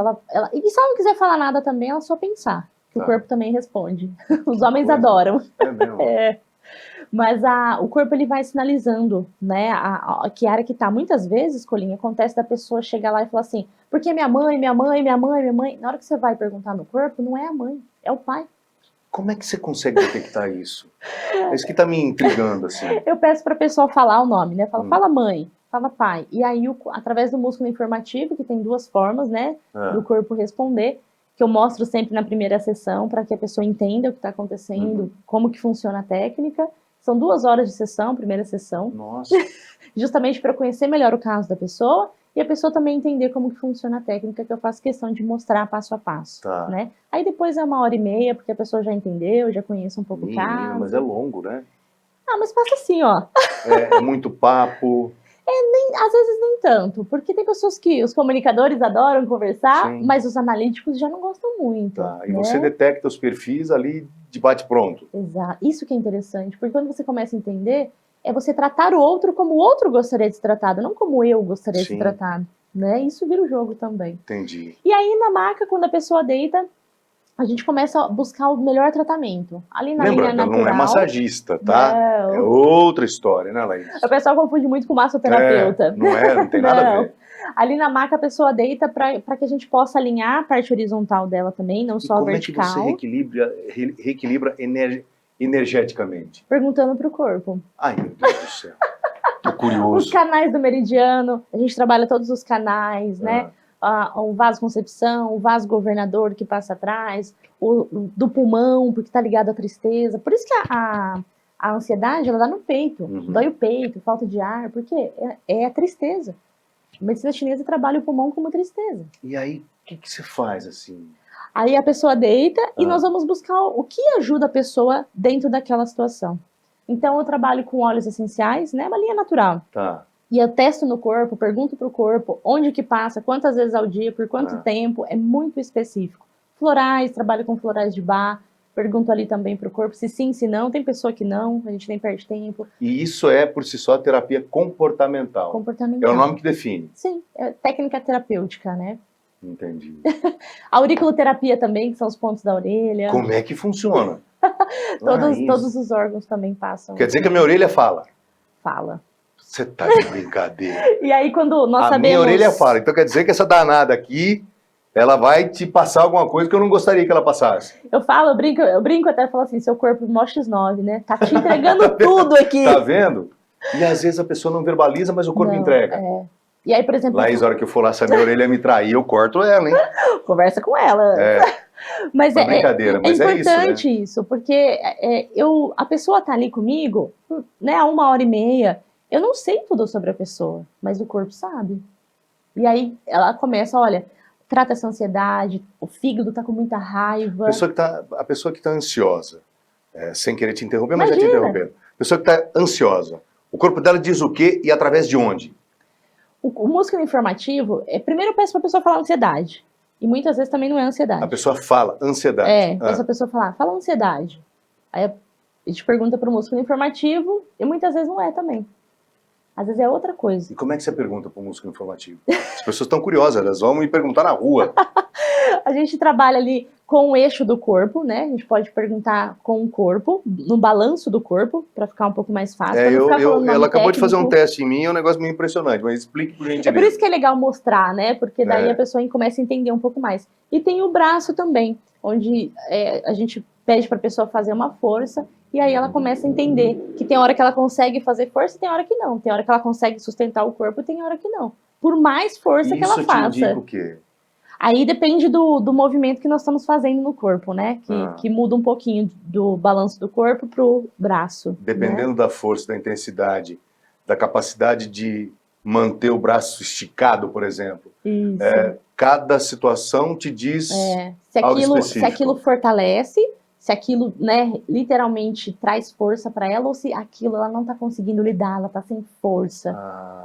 e se ela não quiser falar nada também, ela só pensar. Que Tá. o corpo também responde. Os homens coisa. adoram. É mesmo? Mas o corpo ele vai sinalizando, né, que área que tá. Muitas vezes, Colinha, acontece da pessoa chegar lá e falar assim, porque minha mãe. Na hora que você vai perguntar no corpo, não é a mãe, é o pai. Como é que você consegue detectar isso? É isso que está me intrigando, assim. Eu peço pra pessoa falar o nome, né? Fala mãe, fala pai. E aí, através do músculo informativo, que tem duas formas, né, do corpo responder, que eu mostro sempre na primeira sessão para que a pessoa entenda o que está acontecendo, como que funciona a técnica. São 2 horas de sessão, primeira sessão. Nossa. Justamente para conhecer melhor o caso da pessoa e a pessoa também entender como que funciona a técnica, que eu faço questão de mostrar passo a passo. Tá. Né? Aí depois é 1h30, porque a pessoa já entendeu, já conhece um pouco o caso. Mas é longo, né? Mas passa assim, ó. É muito papo. Às vezes nem tanto, porque tem pessoas que os comunicadores adoram conversar, Sim. mas os analíticos já não gostam muito. Tá. E né? você detecta os perfis ali de bate-pronto. Exato. Isso que é interessante, porque quando você começa a entender, é você tratar o outro como o outro gostaria de ser tratado, não como eu gostaria de Sim. ser tratado. Né? Isso vira o jogo também. Entendi. E aí, na maca, quando a pessoa deita, a gente começa a buscar o melhor tratamento. Ali na linha Lembrando, ela natural. não é massagista, tá? Não. É outra história, né, Laís? O pessoal confunde muito com massoterapeuta. Não tem nada a ver. Ali na maca a pessoa deita para que a gente possa alinhar a parte horizontal dela também, não E só a como vertical. é que você reequilibra energeticamente? Perguntando para o corpo. Ai, meu Deus do céu. Tô curioso. Os canais do meridiano, a gente trabalha todos os canais, né? O vasoconcepção, o vaso governador que passa atrás, o do pulmão, porque tá ligado à tristeza. Por isso que a ansiedade, ela dá no peito, dói o peito, falta de ar, porque é a tristeza. A medicina chinesa trabalha o pulmão como tristeza. E aí, o que você faz, assim? Aí a pessoa deita e nós vamos buscar o que ajuda a pessoa dentro daquela situação. Então eu trabalho com óleos essenciais, né? Uma linha natural. Tá. E eu testo no corpo, pergunto pro corpo onde que passa, quantas vezes ao dia, por quanto tempo, é muito específico. Florais, trabalho com florais de Bach, pergunto ali também pro corpo se sim, se não. Tem pessoa que não, a gente nem perde tempo. E isso é, por si só, terapia comportamental. Comportamental. É o nome que define. Sim, é técnica terapêutica, né? Entendi. A auriculoterapia também, que são os pontos da orelha. Como é que funciona? Todos os órgãos também passam. Quer dizer que a minha orelha fala? Fala. Você tá de brincadeira. E aí quando nós sabemos... A minha orelha fala. Então quer dizer que essa danada aqui, ela vai te passar alguma coisa que eu não gostaria que ela passasse. Eu brinco até, falo assim, seu corpo mó X9, né? Tá te entregando tudo aqui. Tá vendo? E às vezes a pessoa não verbaliza, mas o corpo entrega. E aí, por exemplo... Laís, a hora que eu for lá, se a minha orelha me trair, eu corto ela, hein? Conversa com ela. Mas é brincadeira, mas é importante isso, né? isso, porque a pessoa tá ali comigo, né, há 1h30, eu não sei tudo sobre a pessoa, mas o corpo sabe. E aí ela começa, olha, trata essa ansiedade, o fígado tá com muita raiva. A pessoa que tá ansiosa, sem querer te interromper, mas já te Imagina. interrompendo. A pessoa que tá ansiosa, o corpo dela diz o quê e através de onde? O músculo informativo, primeiro eu peço pra pessoa falar ansiedade. E muitas vezes também não é ansiedade. A pessoa fala ansiedade. Essa pessoa fala ansiedade. Aí a gente pergunta pro músculo informativo e muitas vezes não é também. Às vezes é outra coisa. E como é que você pergunta pro músculo informativo? As pessoas estão curiosas, elas vão me perguntar na rua. A gente trabalha ali com o eixo do corpo, né? A gente pode perguntar com o corpo, no balanço do corpo, para ficar um pouco mais fácil. Ela acabou de fazer um teste em mim, é um negócio meio impressionante, mas explique por gentileza. É por isso que é legal mostrar, né? Porque daí a pessoa começa a entender um pouco mais. E tem o braço também, onde a gente pede para a pessoa fazer uma força, e aí ela começa a entender que tem hora que ela consegue fazer força e tem hora que não. Tem hora que ela consegue sustentar o corpo e tem hora que não. Por mais força que ela Isso te faça. indica o quê? Aí depende do movimento que nós estamos fazendo no corpo, né? Que muda um pouquinho do balanço do corpo pro braço. Dependendo da força, da intensidade, da capacidade de manter o braço esticado, por exemplo. Isso. Cada situação te diz algo se específico. aquilo fortalece, se aquilo, né, literalmente traz força para ela, ou se aquilo ela não tá conseguindo lidar, ela tá sem força.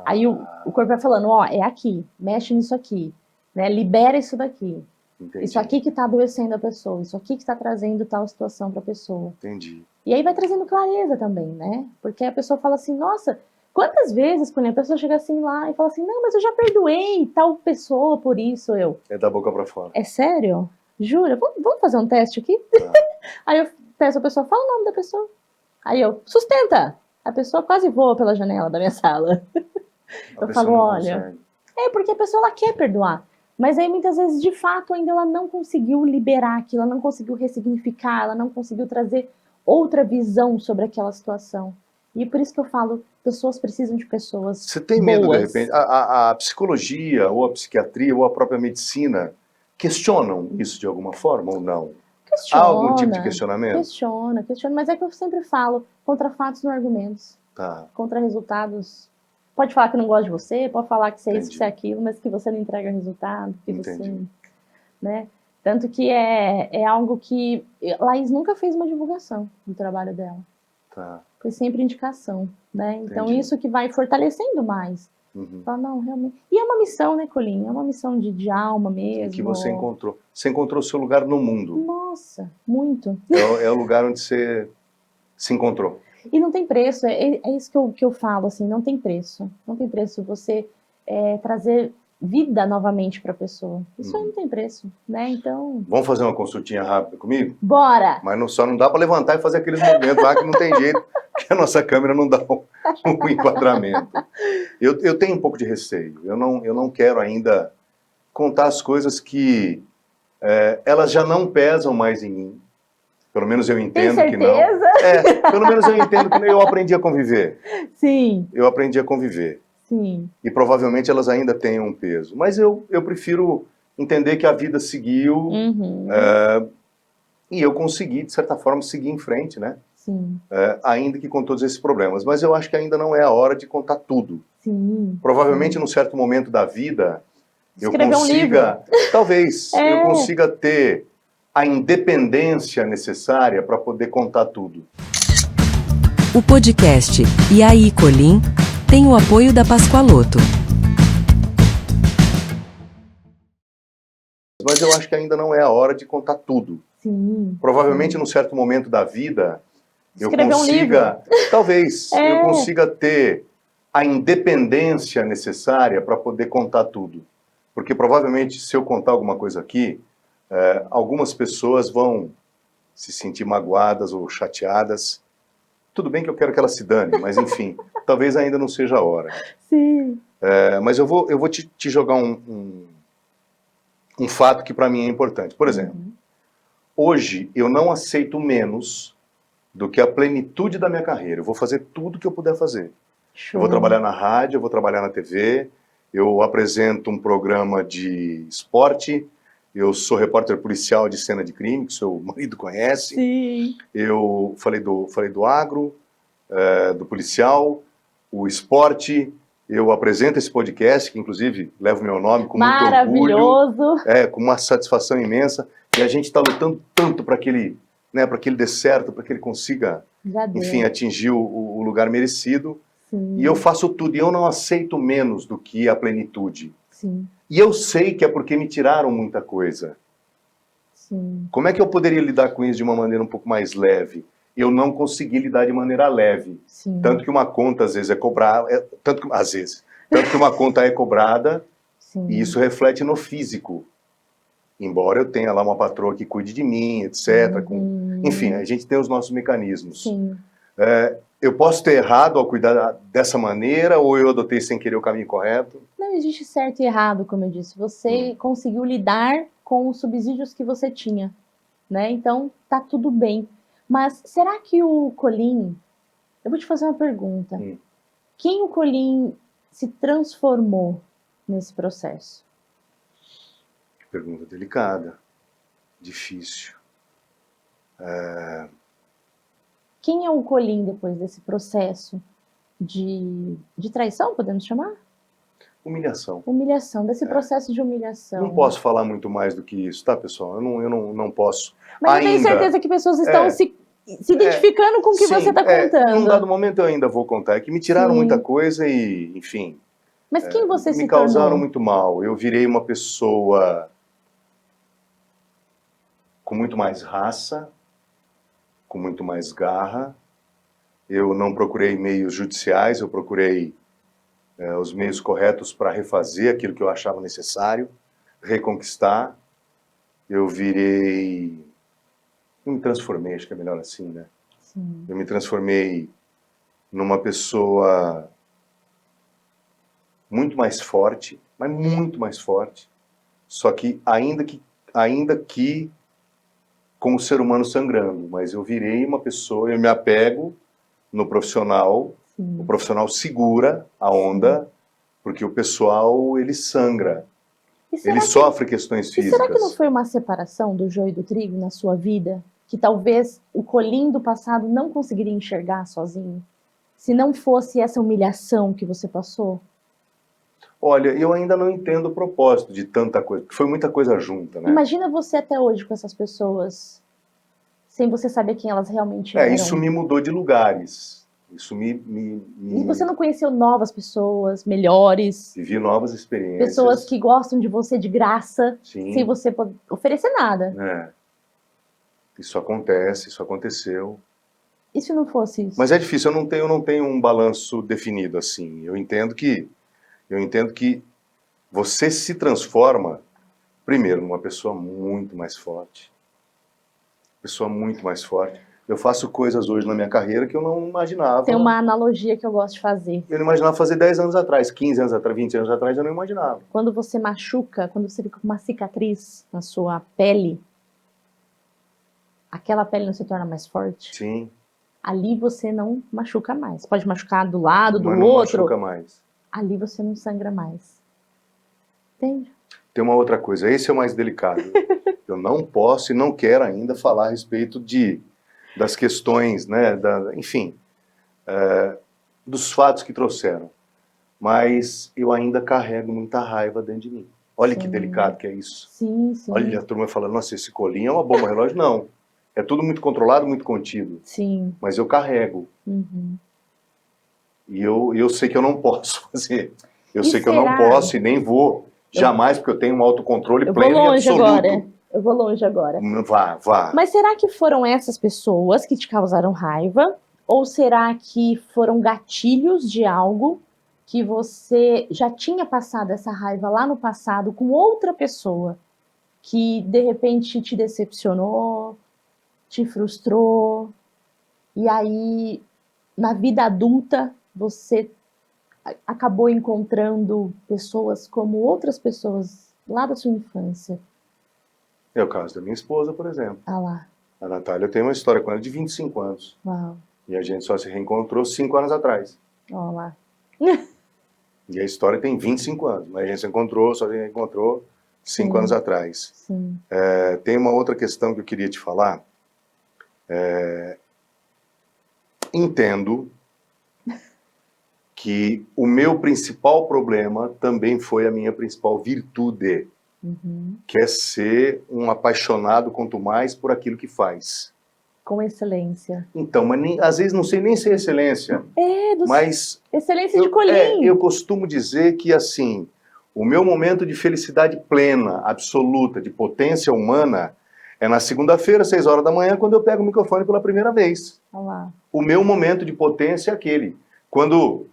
Aí o corpo vai falando, ó, é aqui, mexe nisso aqui, né, libera isso daqui. Entendi. Isso aqui que tá adoecendo a pessoa, isso aqui que tá trazendo tal situação pra pessoa. Entendi. E aí vai trazendo clareza também, né? Porque a pessoa fala assim, nossa, quantas vezes, quando a pessoa chega assim lá e fala assim, não, mas eu já perdoei tal pessoa por isso, É da boca pra fora. É sério? Jura? Vamos fazer um teste aqui? Aí eu peço a pessoa, fala o nome da pessoa. Aí eu, sustenta! A pessoa quase voa pela janela da minha sala. Eu falo, olha... porque a pessoa ela quer perdoar. Mas aí muitas vezes, de fato, ainda ela não conseguiu liberar aquilo, ela não conseguiu ressignificar, ela não conseguiu trazer outra visão sobre aquela situação. E por isso que eu falo, pessoas precisam de pessoas Você tem medo, boas. de repente, a psicologia, ou a psiquiatria, ou a própria medicina, questionam isso de alguma forma ou não? Questiona, Há algum tipo de questionamento? Questiona, mas é que eu sempre falo, contra fatos não argumentos, contra resultados. Pode falar que não gosta de você, pode falar que você é isso, que você é aquilo, mas que você não entrega resultado, que você, né? Tanto que é algo que Laís nunca fez uma divulgação do trabalho dela. Foi sempre indicação, né? Então isso que vai fortalecendo mais. Fala, não, realmente. E é uma missão, né, Colinha? É uma missão de alma mesmo. Que você encontrou. Você encontrou o seu lugar no mundo. Nossa, muito. É o lugar onde você se encontrou. E não tem preço, é isso que eu falo, assim, não tem preço. Não tem preço você trazer vida novamente para a pessoa. Isso aí não tem preço, né? Então... Vamos fazer uma consultinha rápida comigo? Bora! Mas só não dá para levantar e fazer aqueles movimentos lá que não tem jeito, que a nossa câmera não dá um enquadramento. Eu tenho um pouco de receio. Eu não quero ainda contar as coisas que elas já não pesam mais em mim. Pelo menos eu entendo que não. Tem certeza? Pelo menos eu entendo que eu aprendi a conviver. Sim. Eu aprendi a conviver. Sim. E provavelmente elas ainda tenham um peso. Mas eu prefiro entender que a vida seguiu e eu consegui, de certa forma, seguir em frente, né? Sim. Ainda que com todos esses problemas. Mas eu acho que ainda não é a hora de contar tudo. Sim. Provavelmente, num certo momento da vida, Escrever eu consiga, talvez, eu consiga ter a independência necessária para poder contar tudo. O podcast E aí, Colim? Tem o apoio da Pascoaloto. Mas eu acho que ainda não é a hora de contar tudo. Sim. Provavelmente, num certo momento da vida, eu Escrever consiga, talvez, eu consiga ter a independência necessária para poder contar tudo. Porque provavelmente, se eu contar alguma coisa aqui, algumas pessoas vão se sentir magoadas ou chateadas. Tudo bem que eu quero que ela se dane, mas enfim, talvez ainda não seja a hora. Sim. Mas eu vou te jogar um fato que para mim é importante. Por exemplo, hoje eu não aceito menos do que a plenitude da minha carreira. Eu vou fazer tudo que eu puder fazer. Show. Eu vou trabalhar na rádio, eu vou trabalhar na TV, eu apresento um programa de esporte, eu sou repórter policial de cena de crime, que seu marido conhece. Sim. Eu falei do agro, do policial, o esporte. Eu apresento esse podcast, que inclusive leva o meu nome com muito orgulho. Maravilhoso. Com uma satisfação imensa. E a gente está lutando tanto para que ele dê certo, para que ele consiga, enfim, atingir o lugar merecido. Sim. E eu faço tudo, e eu não aceito menos do que a plenitude. Sim. E eu sei que é porque me tiraram muita coisa. Sim. Como é que eu poderia lidar com isso de uma maneira um pouco mais leve? Eu não consegui lidar de maneira leve. Sim. Tanto que uma conta às vezes é cobrada, tanto que uma conta é cobrada, Sim. e isso reflete no físico. Embora eu tenha lá uma patroa que cuide de mim, etc. Enfim, a gente tem os nossos mecanismos. Sim. Eu posso ter errado ao cuidar dessa maneira, ou eu adotei sem querer o caminho correto? Não existe certo e errado, como eu disse. Você conseguiu lidar com os subsídios que você tinha. né? Então tá tudo bem. Mas será que o Colim... Eu vou te fazer uma pergunta. Quem o Colim se transformou nesse processo? Pergunta delicada, difícil. Quem é o Colim depois desse processo de traição, podemos chamar? Humilhação. Humilhação, desse processo de humilhação. Não posso falar muito mais do que isso, tá, pessoal? Eu não posso. Mas eu tenho certeza que pessoas estão se identificando com o que você está contando. Num dado momento eu ainda vou contar. É que me tiraram muita coisa e, enfim... Mas quem você se me tornou? causaram muito mal. Eu virei uma pessoa com muito mais raça, com muito mais garra. Eu não procurei meios judiciais, eu procurei os meios corretos para refazer aquilo que eu achava necessário, reconquistar. Eu me transformei, acho que é melhor assim, né? Sim. Eu me transformei numa pessoa muito mais forte, mas muito mais forte, só que ainda que com o ser humano sangrando, mas eu virei uma pessoa, eu me apego no profissional, o profissional segura a onda, porque o pessoal, ele sangra, ele sofre questões físicas. E será que não foi uma separação do joio e do trigo na sua vida, que talvez o Colim do passado não conseguiria enxergar sozinho, se não fosse essa humilhação que você passou? Olha, eu ainda não entendo o propósito de tanta coisa, porque foi muita coisa junta, né? Imagina você até hoje com essas pessoas, sem você saber quem elas realmente eram. Isso me mudou de lugares. Isso E você não conheceu novas pessoas, melhores? Vivi novas experiências. Pessoas que gostam de você de graça, Sim. sem você oferecer nada. Isso acontece, isso aconteceu. E se não fosse isso? Mas é difícil, eu não tenho um balanço definido assim. Eu entendo que você se transforma, primeiro, numa pessoa muito mais forte. Pessoa muito mais forte. Eu faço coisas hoje na minha carreira que eu não imaginava. Tem uma analogia que eu gosto de fazer. Eu não imaginava fazer 10 anos atrás, 15 anos atrás, 20 anos atrás, eu não imaginava. Quando você machuca, quando você fica com uma cicatriz na sua pele, aquela pele não se torna mais forte? Sim. Ali você não machuca mais. Pode machucar do lado, do Mas não outro. machuca mais. Ali você não sangra mais. Entende? Tem uma outra coisa, esse é o mais delicado. Eu não posso e não quero ainda falar a respeito das questões, né, enfim, dos fatos que trouxeram. Mas eu ainda carrego muita raiva dentro de mim. Olha que delicado que é isso. Sim, sim. Olha a turma falando, nossa, esse colinho é uma bomba relógio. Não, é tudo muito controlado, muito contido. Sim. Mas eu carrego. Uhum. E eu sei que eu não posso fazer. Eu sei que eu será? não posso e nem vou. Jamais, porque eu tenho um autocontrole pleno e absoluto. Eu vou longe agora. Vá. Mas será que foram essas pessoas que te causaram raiva? Ou será que foram gatilhos de algo que você já tinha passado essa raiva lá no passado com outra pessoa que de repente te decepcionou, te frustrou, e aí na vida adulta você acabou encontrando pessoas como outras pessoas lá da sua infância? É o caso da minha esposa, por exemplo. Ah lá. A Natália, eu tenho uma história com ela de 25 anos. Uau. E a gente só se reencontrou 5 anos atrás. Ó lá. E a história tem 25 anos, mas a gente só se reencontrou 5 anos atrás. Sim. Tem uma outra questão que eu queria te falar. Entendo que o meu principal problema também foi a minha principal virtude, que é ser um apaixonado quanto mais por aquilo que faz. Com excelência. Então, mas às vezes não sei nem ser excelência. Mas excelência de Colim. Eu costumo dizer que, assim, o meu momento de felicidade plena, absoluta, de potência humana, é na segunda-feira, 6 horas da manhã, quando eu pego o microfone pela primeira vez. Olá. O meu momento de potência é aquele. Quando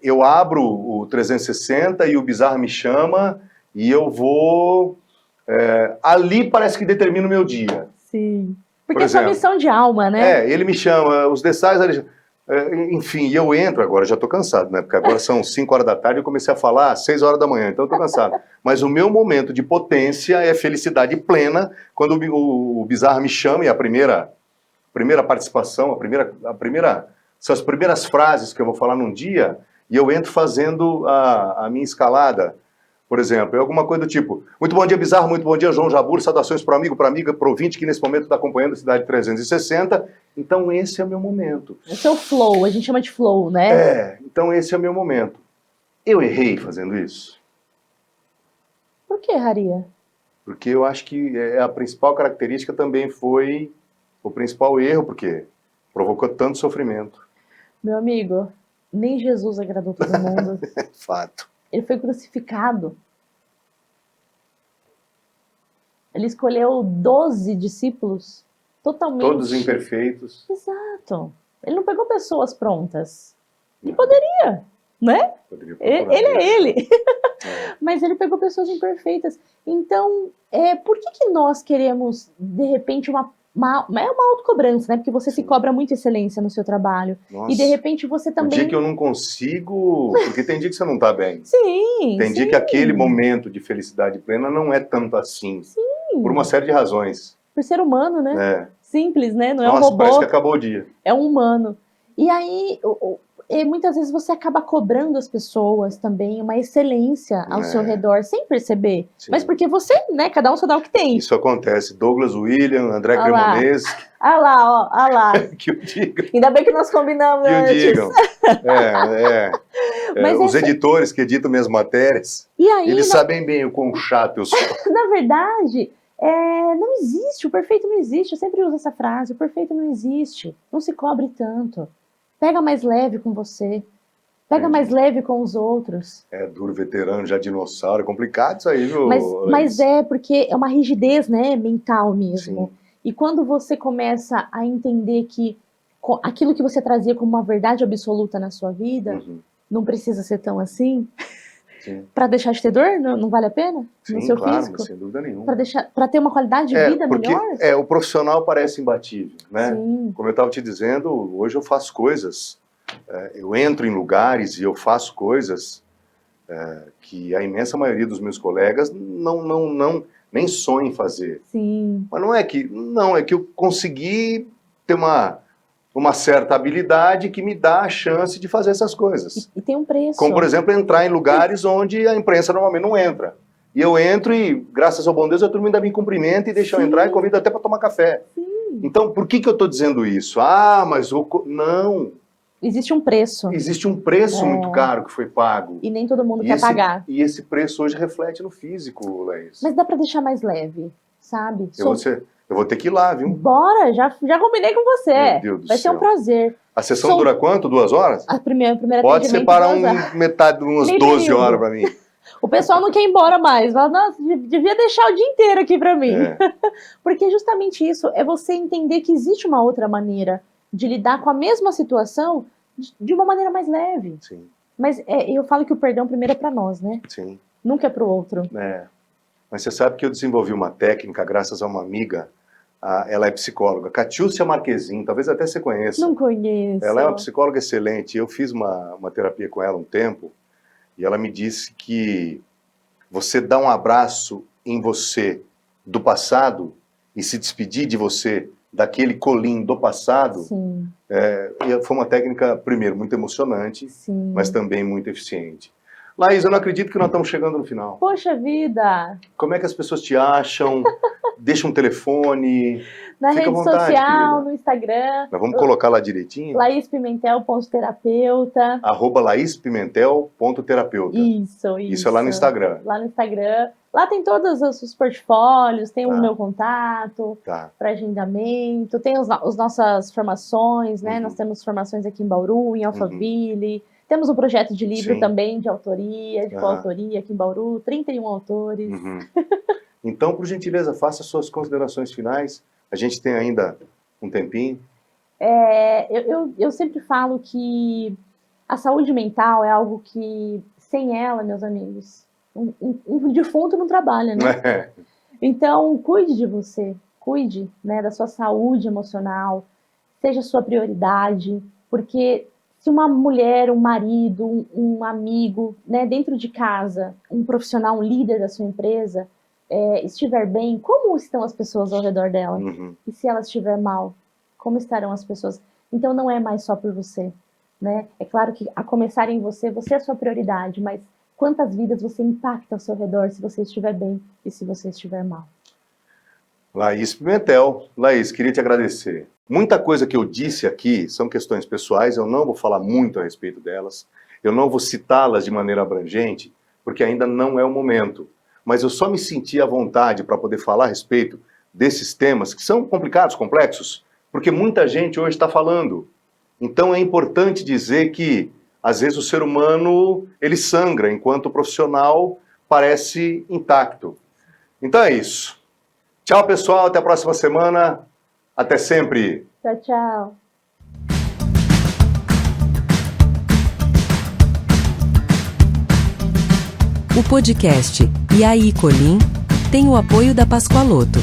eu abro o 360 e o Bizarro me chama e eu vou... ali parece que determina o meu dia. Sim. Porque é sua missão de alma, né? Ele me chama, os destaques... Enfim, e eu entro agora, já estou cansado, né? Porque agora são 5 horas da tarde e eu comecei a falar às 6 horas da manhã, então eu estou cansado. Mas o meu momento de potência é felicidade plena quando o Bizarro me chama e a primeira participação, são as primeiras frases que eu vou falar num dia e eu entro fazendo a minha escalada. Por exemplo, é alguma coisa do tipo: muito bom dia, Bizarro, muito bom dia, João Jabur, saudações para o amigo, para a amiga, para o ouvinte que nesse momento está acompanhando a Cidade 360. Então esse é o meu momento. Esse é o flow, a gente chama de flow, né? Então esse é o meu momento. Eu errei fazendo isso? Por que erraria? Porque eu acho que a principal característica também foi o principal erro, porque provocou tanto sofrimento. Meu amigo, nem Jesus agradou todo mundo. Fato. Ele foi crucificado. Ele escolheu 12 discípulos totalmente... Todos imperfeitos. Exato. Ele não pegou pessoas prontas. Ele poderia, né? Poderia Ele é ele. Mas ele pegou pessoas imperfeitas. Então, por que nós queremos, de repente, uma autocobrança, né? Porque você se cobra muito excelência no seu trabalho. Nossa. E, de repente, você também... O dia que eu não consigo... Porque tem dia que você não tá bem. Sim, Tem dia que aquele momento de felicidade plena não é tanto assim. Sim. Por uma série de razões. Por ser humano, né? Simples, né? Não é um Nossa, robô. parece que acabou o dia. É um humano. E aí, muitas vezes você acaba cobrando as pessoas também uma excelência ao seu redor, sem perceber. Sim. Mas porque você, né? Cada um só dá o que tem. Isso acontece. Douglas William, André Cremonese. Ah lá, ó, lá. Que o digam. Ainda bem que nós combinamos Que o antes. digam. Mas os editores que editam minhas matérias, e aí, eles sabem bem o quão chato eu sou. Na verdade, não existe, o perfeito não existe. Eu sempre uso essa frase, o perfeito não existe. Não se cobre tanto. Pega mais leve com você. Pega mais leve com os outros. É duro, veterano, já dinossauro. É complicado isso aí, viu? Mas porque é uma rigidez, né, mental mesmo. Sim. E quando você começa a entender que aquilo que você trazia como uma verdade absoluta na sua vida, não precisa ser tão assim, para deixar de ter dor, não vale a pena? Sim, no seu claro, físico? Sem dúvida nenhuma. Para ter uma qualidade de vida melhor? O profissional parece imbatível, né? Sim. Como eu estava te dizendo, hoje eu faço coisas, eu entro em lugares e eu faço coisas que a imensa maioria dos meus colegas nem sonha em fazer. Sim. Mas é que eu consegui ter uma certa habilidade que me dá a chance de fazer essas coisas. E tem um preço. Como, por exemplo, entrar em lugares onde a imprensa normalmente não entra. E eu entro e, graças ao bom Deus, a turma ainda me cumprimenta e deixa eu entrar e convida até para tomar café. Sim. Então, por que eu estou dizendo isso? Mas não. Existe um preço. Existe um preço muito caro que foi pago. E nem todo mundo quer pagar. E esse preço hoje reflete no físico, Laís. Mas dá para deixar mais leve, sabe? Eu vou ter que ir lá, viu? Bora, já combinei com você. Meu Deus do Vai ser um prazer. A sessão dura quanto? 2 horas? A primeira Pode separar metade, umas 12 horas para mim. O pessoal não quer ir embora mais. Fala, nossa, devia deixar o dia inteiro aqui para mim. Porque justamente isso é você entender que existe uma outra maneira de lidar com a mesma situação de uma maneira mais leve. Sim. Mas eu falo que o perdão primeiro é para nós, né? Sim. Nunca é para o outro. Mas você sabe que eu desenvolvi uma técnica graças a uma amiga, ela é psicóloga, Catiúcia Marquezin, talvez até você conheça. Não conheço. Ela é uma psicóloga excelente, eu fiz uma terapia com ela um tempo, e ela me disse que você dá um abraço em você do passado e se despedir de você daquele colim do passado, Sim. Foi uma técnica, primeiro, muito emocionante, Sim. mas também muito eficiente. Laís, eu não acredito que nós estamos chegando no final. Poxa vida! Como é que as pessoas te acham? Deixa um telefone. Na Fica rede vontade, social, querida. no Instagram. Nós vamos colocar lá direitinho? LaísPimentel.terapeuta. @LaísPimentel.terapeuta. Isso. Isso é lá no Instagram. Lá no Instagram. Lá tem todos os portfólios, tem o meu contato para agendamento, tem as nossas formações, né? Nós temos formações aqui em Bauru, em Alphaville. Temos um projeto de livro também, de autoria, de coautoria aqui em Bauru, 31 autores. Então, por gentileza, faça suas considerações finais. A gente tem ainda um tempinho. Eu sempre falo que a saúde mental é algo que, sem ela, meus amigos, um defunto não trabalha, né? Então, cuide de você, cuide, né, da sua saúde emocional, seja a sua prioridade, Porque se uma mulher, um marido, um amigo, né, dentro de casa, um profissional, um líder da sua empresa, estiver bem, como estão as pessoas ao redor dela? Uhum. E se ela estiver mal, como estarão as pessoas? Então não é mais só por você, né? É claro que a começar em você é a sua prioridade, mas quantas vidas você impacta ao seu redor se você estiver bem e se você estiver mal? Laís Pimentel. Laís, queria te agradecer. Muita coisa que eu disse aqui são questões pessoais, eu não vou falar muito a respeito delas, eu não vou citá-las de maneira abrangente, porque ainda não é o momento. Mas eu só me senti à vontade para poder falar a respeito desses temas que são complicados, complexos, porque muita gente hoje está falando. Então é importante dizer que, às vezes, o ser humano, ele sangra, enquanto o profissional parece intacto. Então é isso. Tchau, pessoal. Até a próxima semana. Até sempre. Tchau, tchau. O podcast E aí, Colim tem o apoio da Pascoaloto.